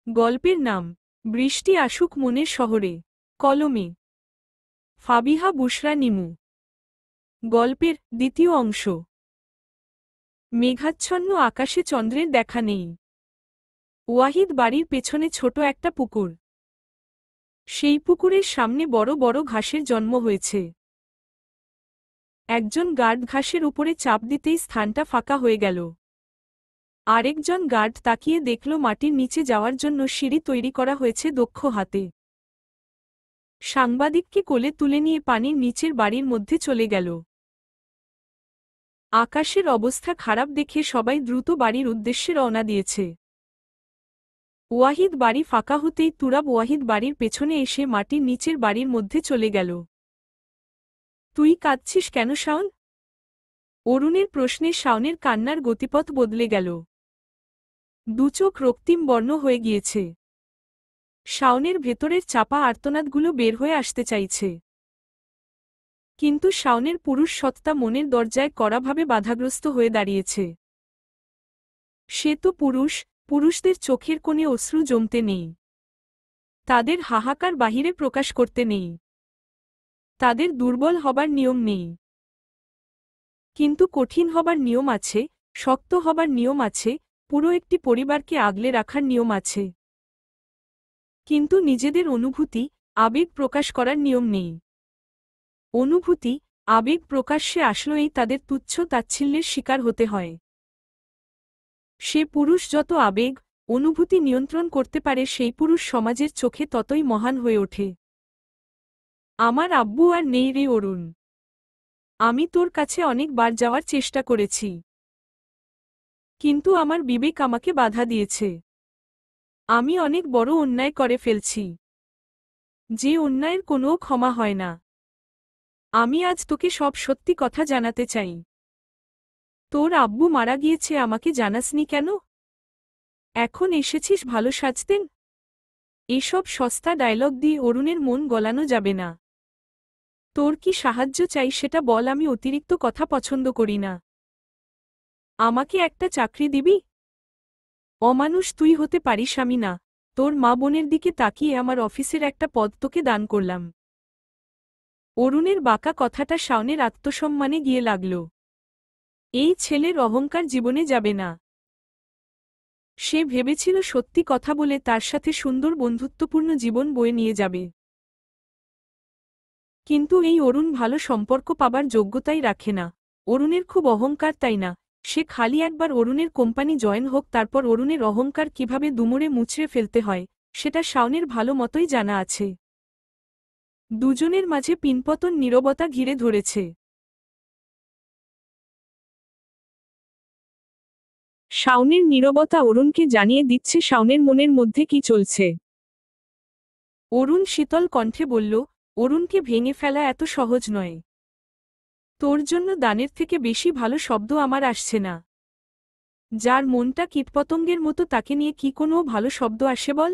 গল্পের নাম বৃষ্টি আসুক মনের শহরে। কলমে ফাবিহা বুশরা নিমু। গল্পের দ্বিতীয় অংশ। মেঘাচ্ছন্ন আকাশে চন্দ্রের দেখা নেই। ওয়াহিদ বাড়ির পেছনে ছোট একটা পুকুর। সেই পুকুরের সামনে বড় বড় ঘাসের জন্ম হয়েছে। একজন গার্ড ঘাসের উপরে চাপ দিতেই স্থানটা ফাঁকা হয়ে গেল। আরেকজন গার্ড তাকিয়ে দেখল মাটির নিচে যাওয়ার জন্য সিঁড়ি তৈরি করা হয়েছে দক্ষ হাতে। সাংবাদিককে কোলে তুলে নিয়ে পানির নিচের বাড়ির মধ্যে চলে গেল। আকাশের অবস্থা খারাপ দেখে সবাই দ্রুত বাড়ির উদ্দেশ্যে রওনা দিয়েছে। ওয়াহিদ বাড়ি ফাঁকা হতেই তুরাব ওয়াহিদ বাড়ির পেছনে এসে মাটির নিচের বাড়ির মধ্যে চলে গেল। তুই কাঁদছিস কেন শাওন? অরুণের প্রশ্নে শাওনের কান্নার গতিপথ বদলে গেল। দুচোখ রক্তিম বর্ণ হয়ে গিয়েছে। শাওনের ভেতরের চাপা আর্তনাদগুলো বের হয়ে আসতে চাইছে। কিন্তু শাওনের পুরুষ সত্তা মনের দরজায় কড়াভাবে বাধাগ্রস্ত হয়ে দাঁড়িয়েছে। সে তো পুরুষ, পুরুষদের চোখের কোণে অশ্রু জমতে নেই। তাদের হাহাকার বাহিরে প্রকাশ করতে নেই। তাদের দুর্বল হবার নিয়ম নেই। কিন্তু কঠিন হবার নিয়ম আছে, শক্ত হবার নিয়ম আছে, পুরো একটি পরিবারকে আগলে রাখার নিয়ম আছে। কিন্তু নিজেদের অনুভূতি, আবেগ প্রকাশ করার নিয়ম নেই। অনুভূতি, আবেগ প্রকাশ্যে আসলেই তাদের তুচ্ছ তাচ্ছিল্যের শিকার হতে হয়। সে পুরুষ যত আবেগ, অনুভূতি নিয়ন্ত্রণ করতে পারে সেই পুরুষ সমাজের চোখে ততই মহান হয়ে ওঠে। আমার আব্বু আর নেই রে অরুণ। আমি তোর কাছে অনেকবার যাওয়ার চেষ্টা করেছি। কিন্তু আমার বিবেক আমাকে বাধা দিয়েছে। আমি অনেক বড় অন্যায় করে ফেলছি, যে অন্যায়ের কোনো ক্ষমা হয় না। আমি আজ তোকে সব সত্যি কথা জানাতে চাই। তোর আব্বু মারা গিয়েছে আমাকে জানাসনি কেন? এখন এসেছিস ভালো সাজতেন? এসব সস্তা ডায়লগ দিয়ে অরুণের মন গলানো যাবে না। তোর কি সাহায্য চাই সেটা বল, আমি অতিরিক্ত কথা পছন্দ করি না। আমাকে একটা চাকরি দিবি? অমানুষ তুই হতে পারিস, আমি না। তোর মা বোনের দিকে তাকিয়ে আমার অফিসের একটা পদ তোকে দান করলাম। অরুণের বাঁকা কথাটা শাওনের আত্মসম্মানে গিয়ে লাগল। এই ছেলের অহংকার জীবনে যাবে না। সে ভেবেছিল সত্যি কথা বলে তার সাথে সুন্দর বন্ধুত্বপূর্ণ জীবন বয়ে নিয়ে যাবে। কিন্তু এই অরুণ ভালো সম্পর্ক পাবার যোগ্যতাই রাখে না। অরুণের খুব অহংকার, তাই না? সে খালি একবার অরুণের কোম্পানি জয়েন হোক, তারপর অরুণের অহংকার কিভাবে দুমড়ে মুচড়ে ফেলতে হয় সেটা শাওনের ভালো মতোই জানা আছে। দুজনের মাঝে পিনপতন নীরবতা ঘিরে ধরেছে। শাওনের নীরবতা অরুণকে জানিয়ে দিচ্ছে শাওনের মনের মধ্যে কি চলছে। অরুণ শীতল কণ্ঠে বলল, অরুণকে ভেঙে ফেলা এত সহজ নয়। তোর জন্য দানের থেকে বেশি ভালো শব্দ আমার আসছে না। যার মনটা কীটপতঙ্গের মতো তাকে নিয়ে কি কোনো ভালো শব্দ আসে বল?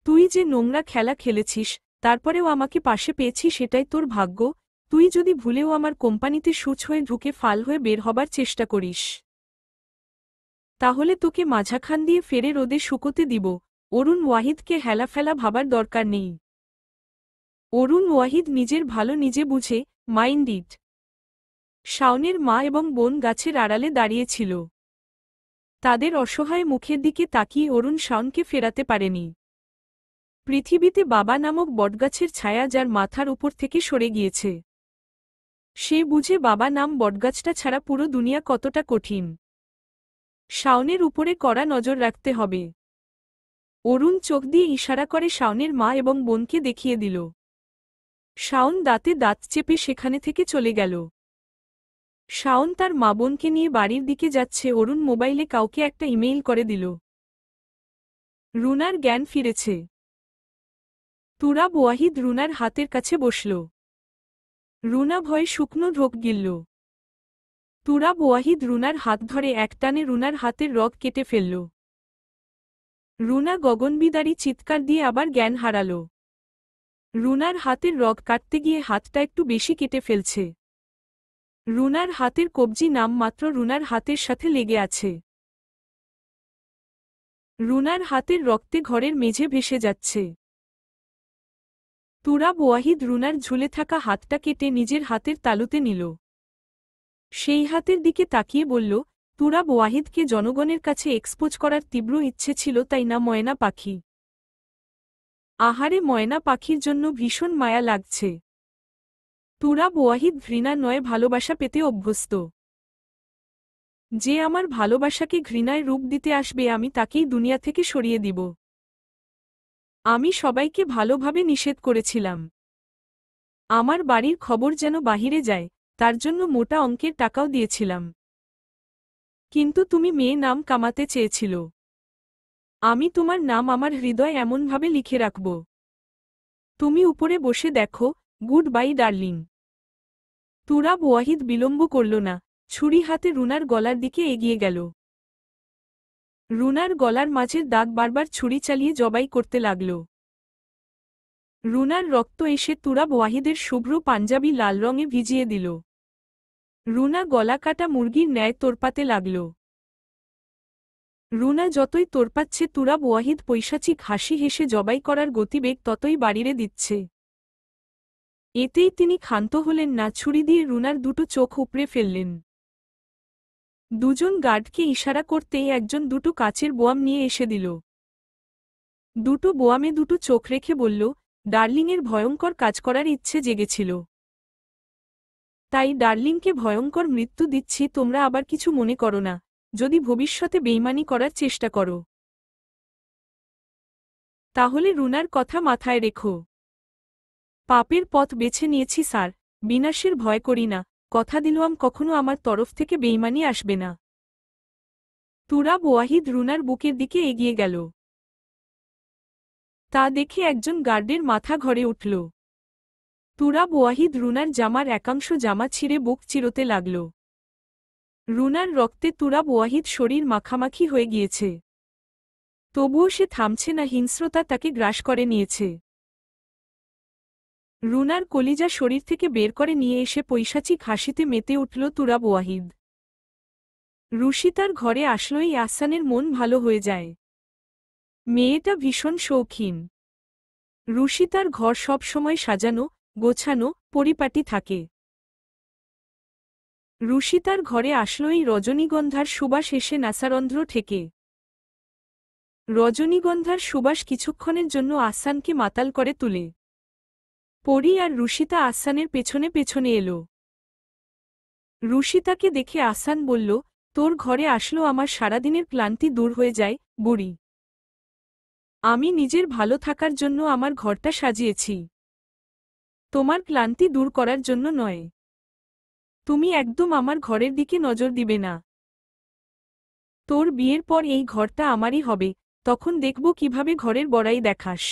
তুই যে নোংরা খেলা খেলেছিস, তারপরেও আমাকে পাশে পেয়েছিস, সেটাই তোর ভাগ্য। তুই যদি ভুলেও আমার কোম্পানিতে সুচ হয়ে ঢুকে ফাল হয়ে বের হবার চেষ্টা করিস, তাহলে তোকে মাঝাখান দিয়ে ফেরে রোদে শুকোতে দিব। অরুণ ওয়াহিদকে হেলাফেলা ভাবার দরকার নেই। অরুণ ওয়াহিদ নিজের ভালো নিজে বুঝে, মাইন্ড ইট। শাওনের মা এবং বোন গাছের আড়ালে দাঁড়িয়েছিল। তাদের অসহায় মুখের দিকে তাকিয়ে অরুণ শাওনকে ফেরাতে পারেনি। পৃথিবীতে বাবা নামক বটগাছের ছায়া যার মাথার উপর থেকে সরে গিয়েছে, সে বুঝে বাবা নাম বটগাছটা ছাড়া পুরো দুনিয়া কতটা কঠিন। শাওনের উপরে কড়া নজর রাখতে হবে। অরুণ চোখ দিয়ে ইশারা করে শাওনের মা এবং বোনকে দেখিয়ে দিল। শাওন দাঁতে দাঁত চেপে সেখানে থেকে চলে গেল। শাওন তার মা বোনকে নিয়ে বাড়ির দিকে যাচ্ছে। অরুণ মোবাইলে কাউকে একটা ইমেইল করে দিল। রুনার জ্ঞান ফিরেছে। তুরাব ওয়াহিদ রুনার হাতের কাছে বসল। রুনা ভয়ে শুকনো ঢোক গিলল। তুরাব ওয়াহিদ রুনার হাত ধরে একটানে রুনার হাতের রগ কেটে ফেলল। রুনা গগনবিদারী চিৎকার দিয়ে আবার জ্ঞান হারাল। রুনার হাতের রগ কাটতে গিয়ে হাতটা একটু বেশি কেটে ফেলছে। রুনার হাতের কবজি নামমাত্র রুনার হাতের সাথে লেগে আছে। রুনার হাতের রক্তে ঘরের মেঝে ভেসে যাচ্ছে। তুরাব ওয়াহিদ রুনার ঝুলে থাকা হাতটা কেটে নিজের হাতের তালুতে নিল। সেই হাতের দিকে তাকিয়ে বলল, তুরাব ওয়াহিদকে জনগণের কাছে এক্সপোজ করার তীব্র ইচ্ছে ছিল, তাই না ময়না পাখি? আহারে, ময়না পাখির জন্য ভীষণ মায়া লাগছে। তুরাব ওয়াহিদ ঘৃণা নয়, ভালোবাসা পেতে অভ্যস্ত। যে আমার ভালোবাসাকে ঘৃণায় রূপ দিতে আসবে, আমি তাকেই দুনিয়া থেকে সরিয়ে দিব। আমি সবাইকে ভালোভাবে নিষেধ করেছিলাম। আমার বাড়ির খবর যেন বাহিরে যায়, তার জন্য মোটা অঙ্কের টাকাও দিয়েছিলাম। কিন্তু তুমি মেয়ে নাম কামাতে চেয়েছিল। আমি তোমার নাম আমার হৃদয় এমনভাবে লিখে রাখব। তুমি উপরে বসে দেখো। Good bye darling. Turab Wahid বিলম্ব করল না, ছুরি হাতে রুনার গলার দিকে এগিয়ে গেল। রুনার গলার মাঝের দাগ বারবার ছুরি চালিয়ে জবাই করতে লাগল। রুনার রক্ত এসে তুরাব ওয়াহিদের শুভ্র পাঞ্জাবি লাল রঙে ভিজিয়ে দিল। রুনা গলা কাটা মুরগির ন্যায় তোরপাতে লাগল। রুনা যতই তোরপাচ্ছে, তুরাব ওয়াহিদ পৈশাচিক হাসি হেসে জবাই করার গতিবেগ ততই বাড়িয়ে দিচ্ছে। এতেই তিনি ক্ষান্ত হলেন না, ছুরি দিয়ে রুনার দুটো চোখ উপড়ে ফেললেন। দুজন গার্ডকে ইশারা করতেই একজন দুটো কাচের বোয়াম নিয়ে এসে দিল। দুটো বোয়ামে দুটো চোখ রেখে বলল, ডার্লিংয়ের ভয়ঙ্কর কাজ করার ইচ্ছে জেগেছিল, তাই ডার্লিংকে ভয়ঙ্কর মৃত্যু দিচ্ছি। তোমরা আবার কিছু মনে করো না যদি ভবিষ্যতে বেইমানি করার চেষ্টা করো। তাহলে রুনার কথা মাথায় রেখো। পাপের পথ বেছে নিয়েছি স্যার, বিনাশের ভয় করি না। কথা দিলাম কখনো আমার তরফ থেকে বেইমানি আসবে না। তুরাব ওয়াহিদ রুনার বুকের দিকে এগিয়ে গেল। তা দেখে একজন গার্ডের মাথা ঘরে উঠল। তুরাব ওয়াহিদ রুনার জামার একাংশ জামা ছিঁড়ে বুক চিরতে লাগল। রুনার রক্তে তুরাব ওয়াহিদ শরীর মাখামাখি হয়ে গিয়েছে। তবুও সে থামছে না, হিংস্রতা তাকে গ্রাস করে নিয়েছে। রুনার কলিজা শরীর থেকে বের করে নিয়ে এসে পৈশাচিক হাসিতে মেতে উঠল তুরাব ওয়াহিদ। রুশিতার ঘরে আসলেই আহসানের মন ভালো হয়ে যায়। মেয়েটা ভীষণ শৌখিন। রুশিতার ঘর সব সময় সাজানো, গোছানো, পরিপাটি থাকে। রুশিতার ঘরে আসলেই রজনীগন্ধার সুবাস এসে নাসারন্ধ্র ঠেকে। রজনীগন্ধার সুবাস কিছুক্ষণের জন্য আহসানকে মাতাল করে তুলে। পরি আর রুশিতা আহসানের পেছনে পেছনে এলো। রুশিতাকে দেখে আহসান বলল, তোর ঘরে আসলো আমার সারাদিনের ক্লান্তি দূর হয়ে যায় বুড়ি। আমি নিজের ভালো থাকার জন্য আমার ঘরটা সাজিয়েছি, তোমার ক্লান্তি দূর করার জন্য নয়। তুমি একদম আমার ঘরের দিকে নজর দিবে না। তোর বিয়ের পর এই ঘরটা আমারই হবে, তখন দেখব কিভাবে ঘরের বড়াই দেখাস।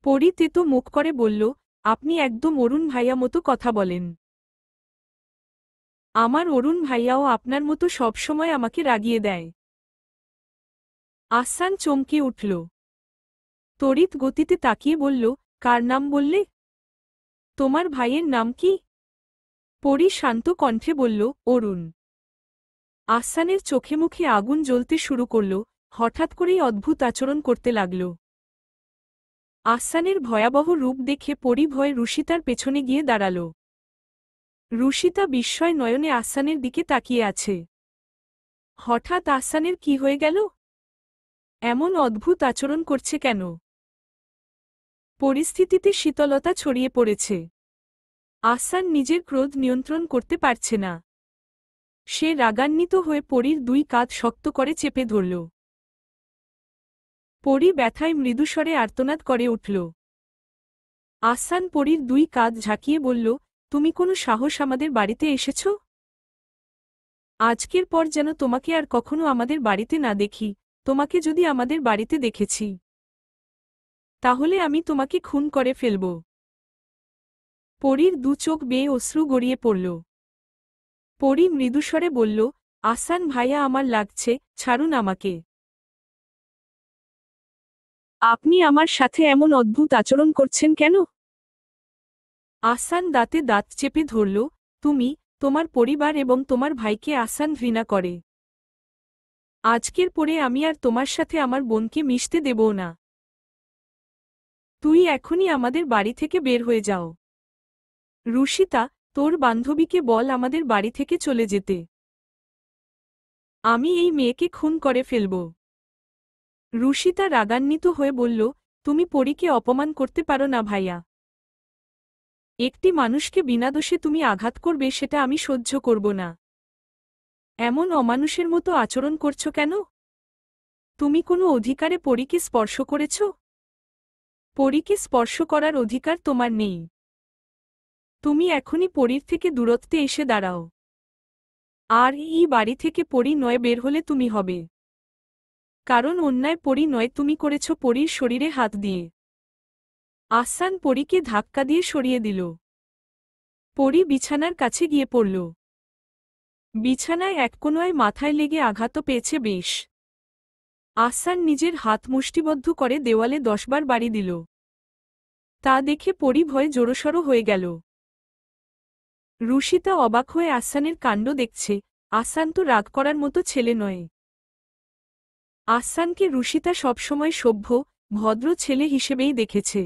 পরি তেতো মুখ করে বলল, আপনি একদম অরুণ ভাইয়া মতো কথা বলেন। আমার অরুণ ভাইয়াও আপনার মতো সবসময় আমাকে রাগিয়ে দেয়। আহসান চমকে উঠল। তড়িৎ গতিতে তাকিয়ে বলল, কার নাম বললে? তোমার ভাইয়ের নাম কি? পরি শান্ত কণ্ঠে বলল, অরুণ। আহসানের চোখে মুখে আগুন জ্বলতে শুরু করল, হঠাৎ করেই অদ্ভুত আচরণ করতে লাগল। আহসানের ভয়াবহ রূপ দেখে পরি ভয়ে রুশিতার পেছনে গিয়ে দাঁড়াল। রুশিতা বিস্ময় নয়নে আহসানের দিকে তাকিয়ে আছে। হঠাৎ আহসানের কি হয়ে গেল? এমন অদ্ভুত আচরণ করছে কেন? পরিস্থিতিতে শীতলতা ছড়িয়ে পড়েছে। আহসান নিজের ক্রোধ নিয়ন্ত্রণ করতে পারছে না। সে রাগান্বিত হয়ে পরীর দুই কাঁধ শক্ত করে চেপে ধরল। পরী ব্যথায় মৃদুস্বরে আর্তনাদ করে উঠল। আহসান পরীর দুই কাঁধ ঝাঁকিয়ে বলল, তুমি কোনো সাহস আমাদের বাড়িতে এসেছ? আজকের পর যেন তোমাকে আর কখনো আমাদের বাড়িতে না দেখি। তোমাকে যদি আমাদের বাড়িতে দেখেছি, তাহলে আমি তোমাকে খুন করে ফেলব। পরীর দু চোখ বেয়ে অশ্রু গড়িয়ে পড়ল। পরী মৃদুস্বরে বলল, আহসান ভাইয়া, আমার লাগছে, ছাড়ুন আমাকে। আপনি আমার সাথে এমন অদ্ভুত আচরণ করছেন কেন? আহসান দাঁতে দাঁত চেপে ধরল, তুমি, তোমার পরিবার এবং তোমার ভাইকে আহসান ঘৃণা করে। আজকের পরে আমি আর তোমার সাথে আমার বোনকে মিশতে দেব না। তুই এখনই আমাদের বাড়ি থেকে বের হয়ে যাও। রুশিতা, তোর বান্ধবীকে বল আমাদের বাড়ি থেকে চলে যেতে। আমি এই মেয়েকে খুন করে ফেলব। রুশিতা রাগান্বিত হয়ে বলল, তুমি পরীকে অপমান করতে পারো না ভাইয়া। একটি মানুষকে বিনা দোষে তুমি আঘাত করবে সেটা আমি সহ্য করব না। এমন অমানুষের মতো আচরণ করছো কেন? তুমি কোনো অধিকারে পরীকে স্পর্শ করেছ? পরীকে স্পর্শ করার অধিকার তোমার নেই। তুমি এখনই পরীর থেকে দূরত্বে এসে দাঁড়াও। আর এই বাড়ি থেকে পরী নয় বের হলে তুমি হবে। কারণ অন্যায় পরী নয়, তুমি করেছ পরীর শরীরে হাত দিয়ে। আহসান পরীকে ধাক্কা দিয়ে সরিয়ে দিল। পরী বিছানার কাছে গিয়ে পড়ল। বিছানায় এক কোণায় মাথায় লেগে আঘাতও পেয়েছে বেশ। আহসান নিজের হাত মুষ্টিবদ্ধ করে দেওয়ালে 10 বার বাড়ি দিল। তা দেখে পরী ভয়ে জড়সড় হয়ে গেল। রুশিতা অবাক হয়ে আহসানের কাণ্ড দেখছে। আহসান তো রাগ করার মতো ছেলে নয়। আহসানকে রুশিতা সবসময় সভ্য, ভদ্র ছেলে হিসেবেই দেখেছে।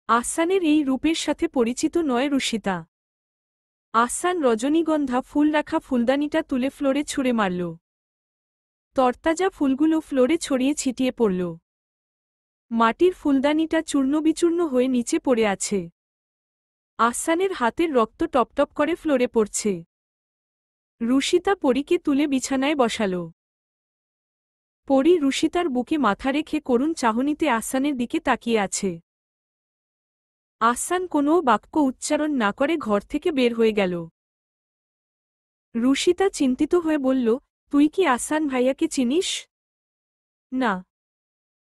আহসানের এই রূপের সাথে পরিচিত নয় রুশিতা। আহসান রজনীগন্ধা ফুল রাখা ফুলদানিটা তুলে ফ্লোরে ছুঁড়ে মারল। তরতাজা ফুলগুলো ফ্লোরে ছড়িয়ে ছিটিয়ে পড়ল। মাটির ফুলদানিটা চূর্ণবিচূর্ণ হয়ে নিচে পড়ে আছে। আহসানের হাতের রক্ত টপটপ করে ফ্লোরে পড়ছে। রুশিতা পরীকে তুলে বিছানায় বসাল। পরী রুশিতার বুকে মাথা রেখে করুণ চাহনিতে আহসানের দিকে তাকিয়ে আছে। আহসান কোনো বাক্য উচ্চারণ না করে ঘর থেকে বের হয়ে গেল। রুশিতা চিন্তিত হয়ে বলল, তুই কি আহসান ভাইয়াকে চিনিস? না।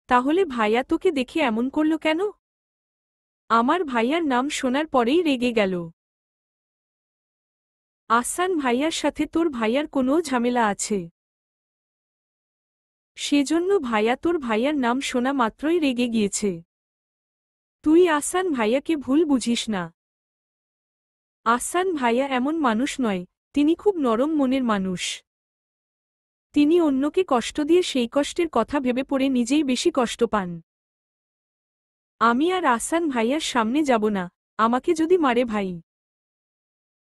তাহলে ভাইয়া তোকে দেখে এমন করল কেন? আমার ভাইয়ার নাম শোনার পরেই রেগে গেল। আহসান ভাইয়ার সাথে তোর ভাইয়ার কোনো ঝামেলা আছে। সেজন্য ভাইয়া তোর ভাইয়ার নাম শোনা মাত্রই রেগে গিয়েছে। তুই আহসান ভাইয়াকে ভুল বুঝিস না। আহসান ভাইয়া এমন মানুষ নয়, তিনি খুব নরম মনের মানুষ। তিনি অন্যকে কষ্ট দিয়ে সেই কষ্টের কথা ভেবে পড়ে নিজেই বেশি কষ্ট পান। আমি আর আহসান ভাইয়ার সামনে যাব না, আমাকে যদি মারে ভাই।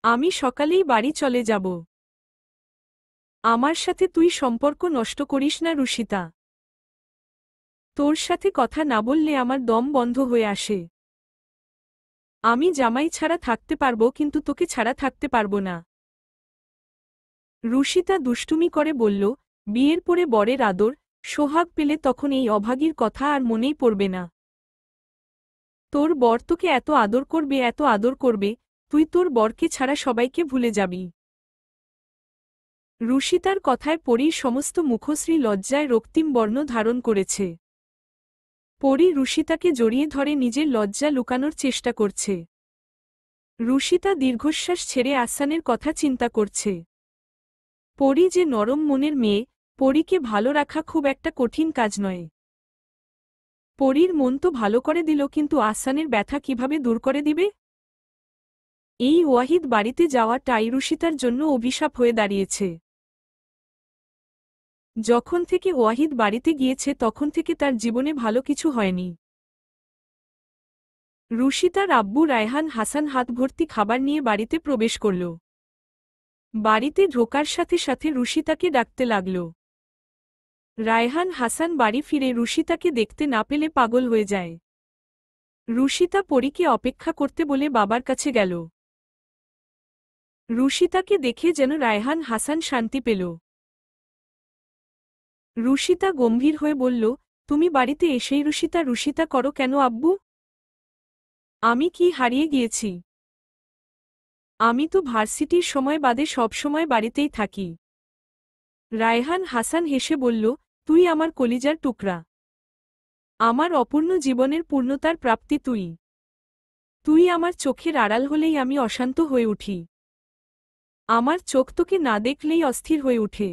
আমি সকালেই বাড়ি চলে যাব। আমার সাথে তুই সম্পর্ক নষ্ট করিস না রুশিতা। তোর সাথে কথা না বললে আমার দম বন্ধ হয়ে আসে। আমি জামাই ছাড়া থাকতে পারবো কিন্তু তোকে ছাড়া থাকতে পারবো না। রুশিতা দুষ্টুমি করে বলল, বিয়ের পরে বরের আদর, সোহাগ পেলে তখন এই অভাগীর কথা আর মনেই পড়বে না। তোর বর তোকে এত আদর করবে, এত আদর করবে, তুই তোর বরকে ছাড়া সবাইকে ভুলে যাবি। রুশিতার কথায় পরীর সমস্ত মুখশ্রী লজ্জায় রক্তিম বর্ণ ধারণ করেছে। পরী রুশিতাকে জড়িয়ে ধরে নিজের লজ্জা লুকানোর চেষ্টা করছে। রুশিতা দীর্ঘশ্বাস ছেড়ে আহসানের কথা চিন্তা করছে। পরী যে নরম মনের মেয়ে, পরীকে ভালো রাখা খুব একটা কঠিন কাজ নয়। পরীর মন তো ভালো করে দিল, কিন্তু আহসানের ব্যথা কিভাবে দূর করে দিবে? এই ওয়াহিদ বাড়িতে যাওয়াটাই রুশিতার জন্য অভিশাপ হয়ে দাঁড়িয়েছে। যখন থেকে ওয়াহিদ বাড়িতে গিয়েছে তখন থেকে তার জীবনে ভালো কিছু হয়নি। রুশিতার আব্বু রায়হান হাসান হাত ভর্তি খাবার নিয়ে বাড়িতে প্রবেশ করল। বাড়িতে ঢোকার সাথে সাথে রুশিতাকে ডাকতে লাগল। রায়হান হাসান বাড়ি ফিরে রুশিতাকে দেখতে না পেলে পাগল হয়ে যায়। রুশিতা পরীকে অপেক্ষা করতে বলে বাবার কাছে গেল। রুশিতাকে দেখে যেন রায়হান হাসান শান্তি পেল। রুশিতা গম্ভীর হয়ে বলল, তুমি বাড়িতে এসেই রুশিতা রুশিতা করো কেন আব্বু? আমি কি হারিয়ে গিয়েছি? আমি তো ভার্সিটির সময় বাদে সব সময় বাড়িতেই থাকি। রায়হান হাসান হেসে বলল, তুই আমার কলিজার টুকরা। আমার অপূর্ণ জীবনের পূর্ণতার প্রাপ্তি তুই। তুই আমার চোখের আড়াল হলেই আমি অশান্ত হয়ে উঠি। আমার চোখ তোকে না দেখলেই অস্থির হয়ে উঠে।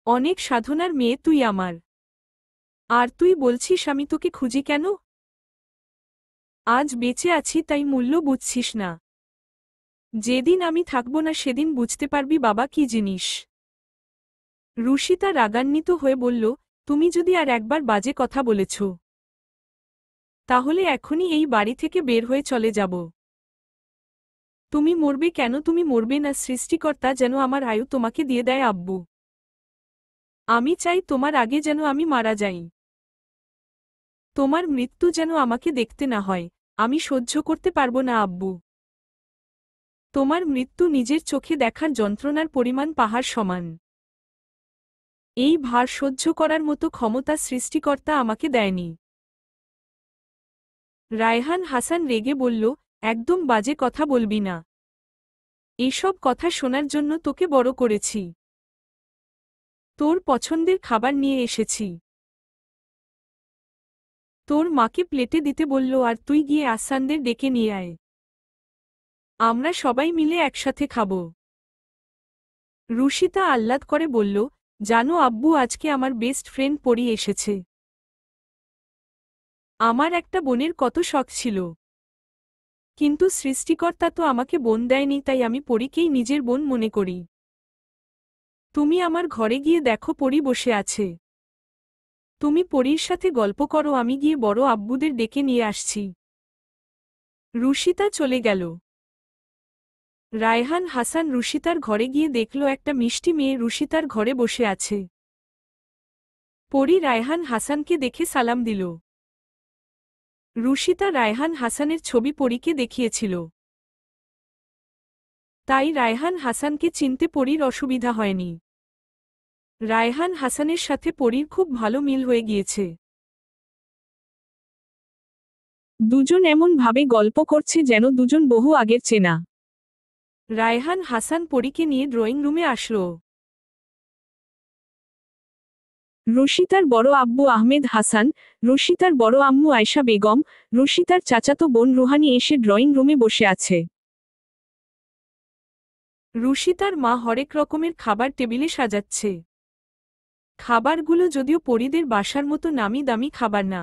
অনেক সাধনার মেয়ে তুই আমার। আর তুই বলছিস আমি তোকে খুঁজি কেন? আজ বেঁচে আছি তাই মূল্য বুঝছিস না। যেদিন আমি থাকব না সেদিন বুঝতে পারবি বাবা কি জিনিস। রুশিতা রাগান্বিত হয়ে বলল, তুমি যদি আর একবার বাজে কথা বলেছ, তাহলে এখনই এই বাড়ি থেকে বের হয়ে চলে যাব। তুমি মরবে কেন? তুমি মরবে না। সৃষ্টিকর্তা যেন আমার আয়ু তোমাকে দিয়ে দেয় আব্বু। আমি চাই তোমার আগে যেন আমি মারা যাই। তোমার মৃত্যু যেন আমাকে দেখতে না হয়। আমি সহ্য করতে পারবো না আব্বু। তোমার মৃত্যু নিজের চোখে দেখার যন্ত্রণার পরিমাণ পাহাড় সমান। এই ভার সহ্য করার মতো ক্ষমতা সৃষ্টিকর্তা আমাকে দেয়নি। রায়হান হাসান রেগে বলল, একদম বাজে কথা বলবি না। এসব কথা শোনার জন্য তোকে বড় করেছি। তোর পছন্দের খাবার নিয়ে এসেছি। তোর মাকে প্লেটে দিতে বলল, আর তুই গিয়ে আসানদের ডেকে নিয়ে আয়। আমরা সবাই মিলে একসাথে খাব। রুশিতা আহ্লাদ করে বলল, জানো আব্বু, আজকে আমার বেস্ট ফ্রেন্ড পরি এসেছে। আমার একটা বোনের কত শখ ছিল, কিন্তু সৃষ্টিকর্তা তো আমাকে বোন দেয়নি, তাই আমি পরীকেই নিজের বোন মনে করি। তুমি আমার ঘরে গিয়ে দেখো, পরি বসে আছে। তুমি পরীর সাথে গল্প করো, আমি গিয়ে বড় আব্বুদের ডেকে নিয়ে আসছি। রুশিতা চলে গেল। রায়হান হাসান রুশিতার ঘরে গিয়ে দেখল একটা মিষ্টি মেয়ে রুশিতার ঘরে বসে আছে। পরি রায়হান হাসানকে দেখে সালাম দিল। রুশিতা রায়হান হাসানের ছবি পরীকে দেখিয়েছিল, তাই রায়হান হাসানকে চিনতে পরীর অসুবিধা হয়নি। রায়হান হাসানের সাথে পরীর খুব ভালো মিল হয়ে গিয়েছে। দুজন এমন ভাবে গল্প করছে যেন দুজন বহু আগের চেনা। রায়হান হাসান পরীকে নিয়ে ড্রয়িং রুমে আসলো। রশিতার বড় আব্বু আহমেদ হাসান, রশিতার বড় আম্মু আয়শা বেগম, রশিতার চাচাতো বোন রুহানি এসে ড্রয়িং রুমে বসে আছে। রুশিতার মা হরেক রকমের খাবার টেবিলে সাজাচ্ছে। খাবারগুলো যদিও পরীদের বাসার মতো নামি দামি খাবার না,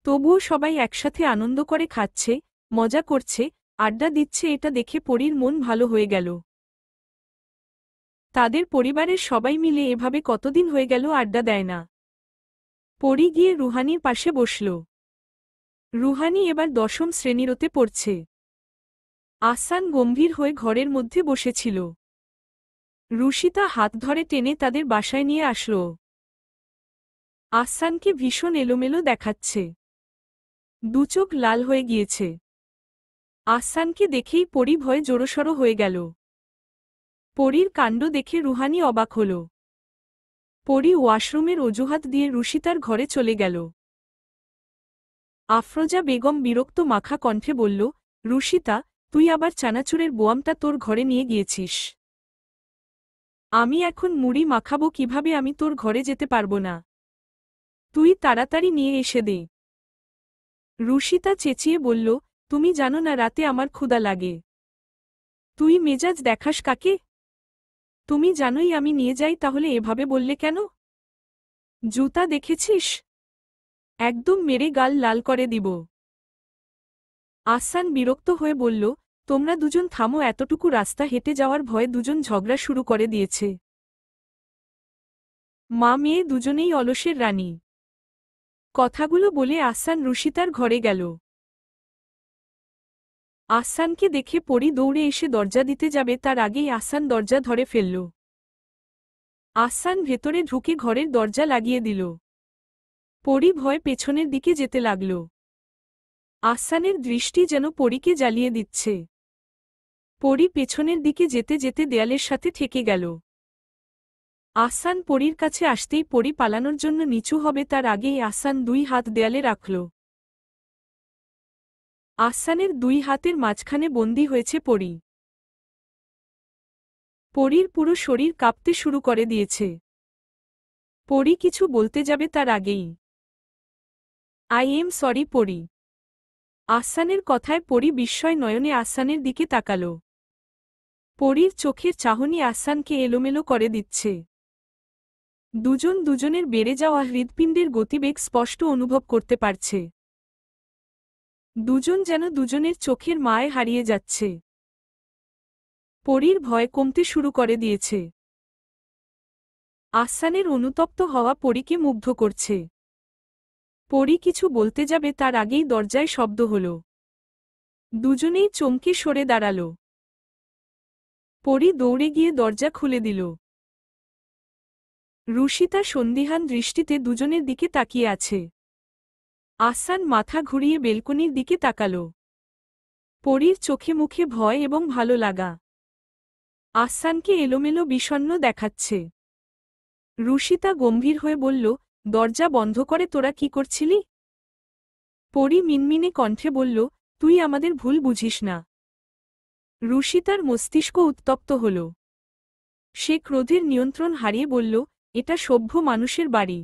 তবুও সবাই একসাথে আনন্দ করে খাচ্ছে, মজা করছে, আড্ডা দিচ্ছে। এটা দেখে পরীর মন ভালো হয়ে গেল। তাদের পরিবারের সবাই মিলে এভাবে কতদিন হয়ে গেল আড্ডা দেয় না। পরী গিয়ে রুহানির পাশে বসল। রুহানি এবার 10ম শ্রেণীতে পড়ছে। আহসান গম্ভীর হয়ে ঘরের মধ্যে বসেছিল। রুশিতা হাত ধরে টেনে তাদের বাসায় নিয়ে আসল। আহসানকে ভীষণ এলোমেলো দেখাচ্ছে, দুচোখ লাল হয়ে গিয়েছে। আহসানকে দেখেই পরী ভয়ে জড়সড় হয়ে গেল। পরীর কাণ্ড দেখে রুহানি অবাক হল। পরী ওয়াশরুমের অজুহাত দিয়ে রুশিতার ঘরে চলে গেল। আফরোজা বেগম বিরক্ত মাখা কণ্ঠে বলল, রুশিতা, তুই আবার চানাচুরের বোয়ামটা তোর ঘরে নিয়ে গিয়েছিস। আমি এখন মুড়ি মাখাবো কিভাবে? আমি তোর ঘরে যেতে পারবো না। তুই তাড়াতাড়ি নিয়ে এসে দে। রুশিতা চেঁচিয়ে বলল, তুমি জানো না রাতে আমার ক্ষুধা লাগে। তুই মেজাজ দেখাস কাকে? তুমি জানোই আমি নিয়ে যাই, তাহলে এভাবে বললে কেন? জুতা দেখেছিস? একদম মেরে গাল লাল করে দিব। আহসান বিরক্ত হয়ে বলল, তোমরা দুজন থামো। এতটুকু রাস্তা হেঁটে যাওয়ার ভয়ে দুজন ঝগড়া শুরু করে দিয়েছে। মা মেয়ে দুজনেই অলসের রানী। কথাগুলো বলে আহসান রুশিতার ঘরে গেল। আহসানকে দেখে পরী দৌড়ে এসে দরজা দিতে যাবে, তার আগেই আহসান দরজা ধরে ফেলল। আহসান ভেতরে ঢুকে ঘরের দরজা লাগিয়ে দিল। পরী ভয় পেছনের দিকে যেতে লাগল। আহসানের দৃষ্টি যেন পরীকে জ্বালিয়ে দিচ্ছে। পরী পেছনের দিকে যেতে যেতে দেয়ালের সাথে ঠেকে গেল। আহসান পরীর কাছে আসতেই পরী পালানোর জন্য নিচু হবে, তার আগেই আহসান 2 হাত দেয়ালে রাখল। আহসানের 2 হাতের মাঝখানে বন্দী হয়েছে পরী। পরীর পুরো শরীর কাঁপতে শুরু করে দিয়েছে। পরী কিছু বলতে যাবে তার আগেই, আই এম সরি পরী। আহসানের কথায় পরী বিস্ময় নয়নে আহসানের দিকে তাকাল। পরীর চোখের চাহনি আহসানকে এলোমেলো করে দিচ্ছে। দুজন দুজনের বেড়ে যাওয়া হৃৎপিণ্ডের গতিবেগ স্পষ্ট অনুভব করতে পারছে। দুজন যেন দুজনের চোখের মায় হারিয়ে যাচ্ছে। পরীর ভয় কমতে শুরু করে দিয়েছে। আহসানের অনুতপ্ত হওয়া পরীকে মুগ্ধ করছে। পরী কিছু বলতে যাবে তার আগেই দরজায় শব্দ হল। দুজনেই চমকে সরে দাঁড়াল। পরী দৌড়ে গিয়ে দরজা খুলে দিল। রুশিতা সন্দিহান দৃষ্টিতে দুজনের দিকে তাকিয়ে আছে। আহসান মাথা ঘুরিয়ে বেলকনির দিকে তাকাল। পরীর চোখে মুখে ভয় এবং ভালো লাগা। আহসানকে এলোমেলো বিষণ্ণ দেখাচ্ছে। রুশিতা গম্ভীর হয়ে বলল, দরজা বন্ধ করে তোরা কি করছিলি? পরী মিনমিনে কণ্ঠে বলল, তুই আমাদের ভুল বুঝিস না। রুশিতার মস্তিষ্ক উত্তপ্ত হল। সে ক্রোধের নিয়ন্ত্রণ হারিয়ে বলল, এটা সভ্য মানুষের বাড়ি।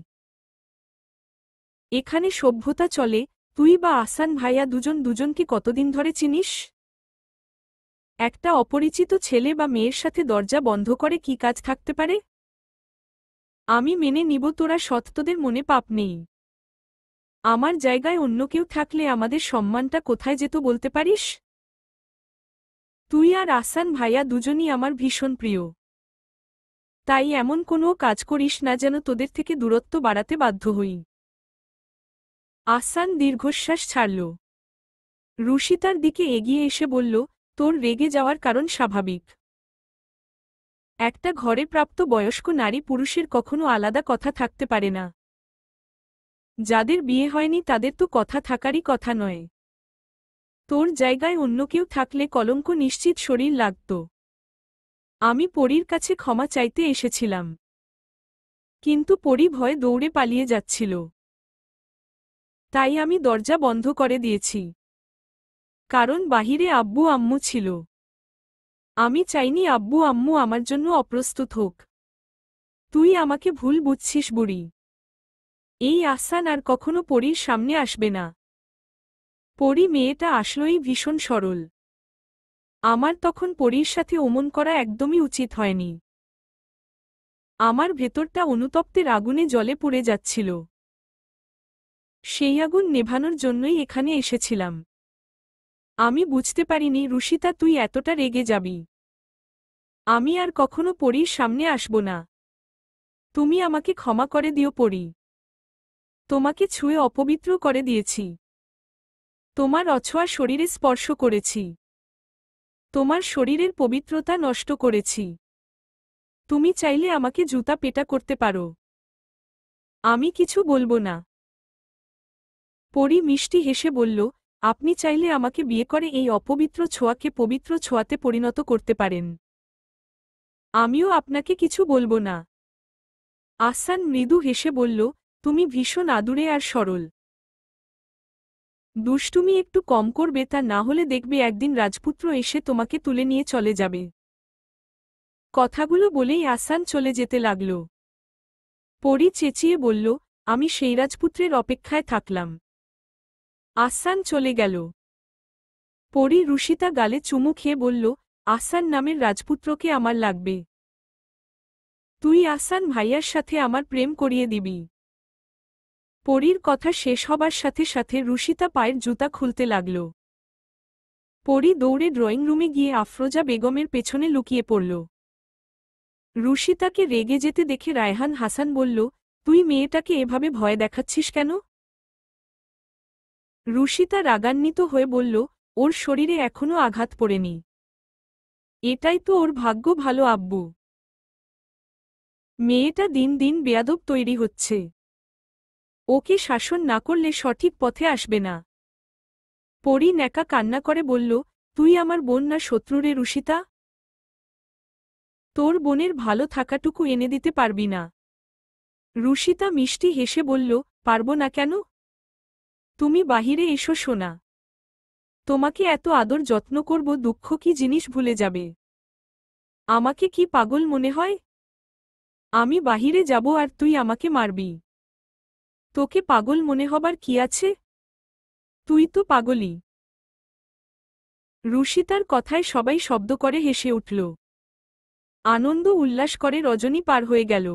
এখানে সভ্যতা চলে। তুই বা আহসান ভাইয়া দুজনকে কতদিন ধরে চিনিস? একটা অপরিচিত ছেলে বা মেয়ের সাথে দরজা বন্ধ করে কি কাজ থাকতে পারে? আমি মেনে নিব তোরা সৎ, তোদের মনে পাপ নেই। আমার জায়গায় অন্য কেউ থাকলে আমাদের সম্মানটা কোথায় যেত বলতে পারিস? তুই আর আহসান ভাইয়া দুজনই আমার ভীষণ প্রিয়। তাই এমন কোনো কাজ করিস না যেন তোদের থেকে দূরত্ব বাড়াতে বাধ্য হই। আহসান দীর্ঘশ্বাস ছাড়ল। রুশিতার দিকে এগিয়ে এসে বলল, তোর রেগে যাওয়ার কারণ স্বাভাবিক। একটা ঘরে প্রাপ্ত বয়স্ক নারী পুরুষের কখনো আলাদা কথা থাকতে পারে না। যাদের বিয়ে হয়নি তাদের তো কথা থাকারই কথা নয়। তোর জায়গায় অন্য কেউ থাকলে কলঙ্ক নিশ্চিত শরীর লাগত। আমি পরীর কাছে ক্ষমা চাইতে এসেছিলাম, কিন্তু পরী ভয়ে দৌড়ে পালিয়ে যাচ্ছিল। তাই আমি দরজা বন্ধ করে দিয়েছি। কারণ বাহিরে আব্বু আম্মু ছিল। আমি চাইনি আব্বু আম্মু আমার জন্য অপ্রস্তুত হোক। তুই আমাকে ভুল বুঝছিস বুড়ি। এই আহসান আর কখনো পরীর সামনে আসবে না। পরী মেয়েটা আসলেই ভীষণ সরল। আমার তখন পরীর সাথে অমন করা একদমই উচিত হয়নি। আমার ভেতরটা অনুতপ্তের আগুনে জ্বলে পুড়ে যাচ্ছিল। সেই আগুন নেভানোর জন্যই এখানে এসেছিলাম। আমি বুঝতে পারিনি রুশিতা তুই এতটা রেগে যাবি। আমি আর কখনো পরীর সামনে আসব না। তুমি আমাকে ক্ষমা করে দিও পরী। তোমাকে ছুঁয়ে অপবিত্র করে দিয়েছি। তোমার অছোঁয়া শরীরে স্পর্শ করেছি। তোমার শরীরের পবিত্রতা নষ্ট করেছি। তুমি চাইলে আমাকে জুতা পেটা করতে পারো। আমি কিছু বলবো না। পরী মিষ্টি হেসে বলল, আপনি চাইলে আমাকে বিয়ে করে এই অপবিত্র ছোঁয়াকে পবিত্র ছোঁয়াতে পরিণত করতে পারেন। আমিও আপনাকে কিছু বলবো না। আহসান মৃদু হেসে বলল, তুমি ভীষণ আদুরে আর সরল। দুষ্টুমি একটু কম করবে, তা না হলে দেখবে একদিন রাজপুত্র এসে তোমাকে তুলে নিয়ে চলে যাবে। কথাগুলো বলেই আহসান চলে যেতে লাগল। পরী চেঁচিয়ে বলল, আমি সেই রাজপুত্রের অপেক্ষায় থাকলাম। আহসান চলে গেল। পরী রুশিতা গালে চুমু খেয়ে বলল, আহসান নামের রাজপুত্রকে আমার লাগবে। তুই আহসান ভাইয়ার সাথে আমার প্রেম করিয়ে দিবি। পরীর কথা শেষ হবার সাথে সাথে রুশিতা পায়ের জুতা খুলতে লাগল। পরী দৌড়ে ড্রয়িং রুমে গিয়ে আফরোজা বেগমের পেছনে লুকিয়ে পড়ল। রুশিতাকে রেগে যেতে দেখে রায়হান হাসান বলল, তুই মেয়েটাকে এভাবে ভয় দেখাচ্ছিস কেন? রুশিতা রাগান্বিত হয়ে বলল, ওর শরীরে এখনো আঘাত পড়েনি। এটাই তো ওর ভাগ্য ভালো আব্বু। মেয়েটা দিন দিন বেয়াদব তৈরি হচ্ছে। ওকে শাসন না করলে সঠিক পথে আসবে না। পরী ন্যাকা কান্না করে বলল, তুই আমার বোন না শত্রু রে রুশিতা? তোর বোনের ভালো থাকাটুকু এনে দিতে পারবি না? রুশিতা মিষ্টি হেসে বলল, পারব না কেন? তুমি বাহিরে এসো সোনা। তোমাকে এত আদর যত্ন করব, দুঃখ কি জিনিস ভুলে যাবে। আমাকে কি পাগল মনে হয়? আমি বাহিরে যাব আর তুই আমাকে মারবি। তোকে পাগল মনে হবার কি আছে? তুই তো পাগলই। রুশিতার কথায় সবাই শব্দ করে হেসে উঠল। আনন্দ উল্লাস করে রজনী পার হয়ে গেল।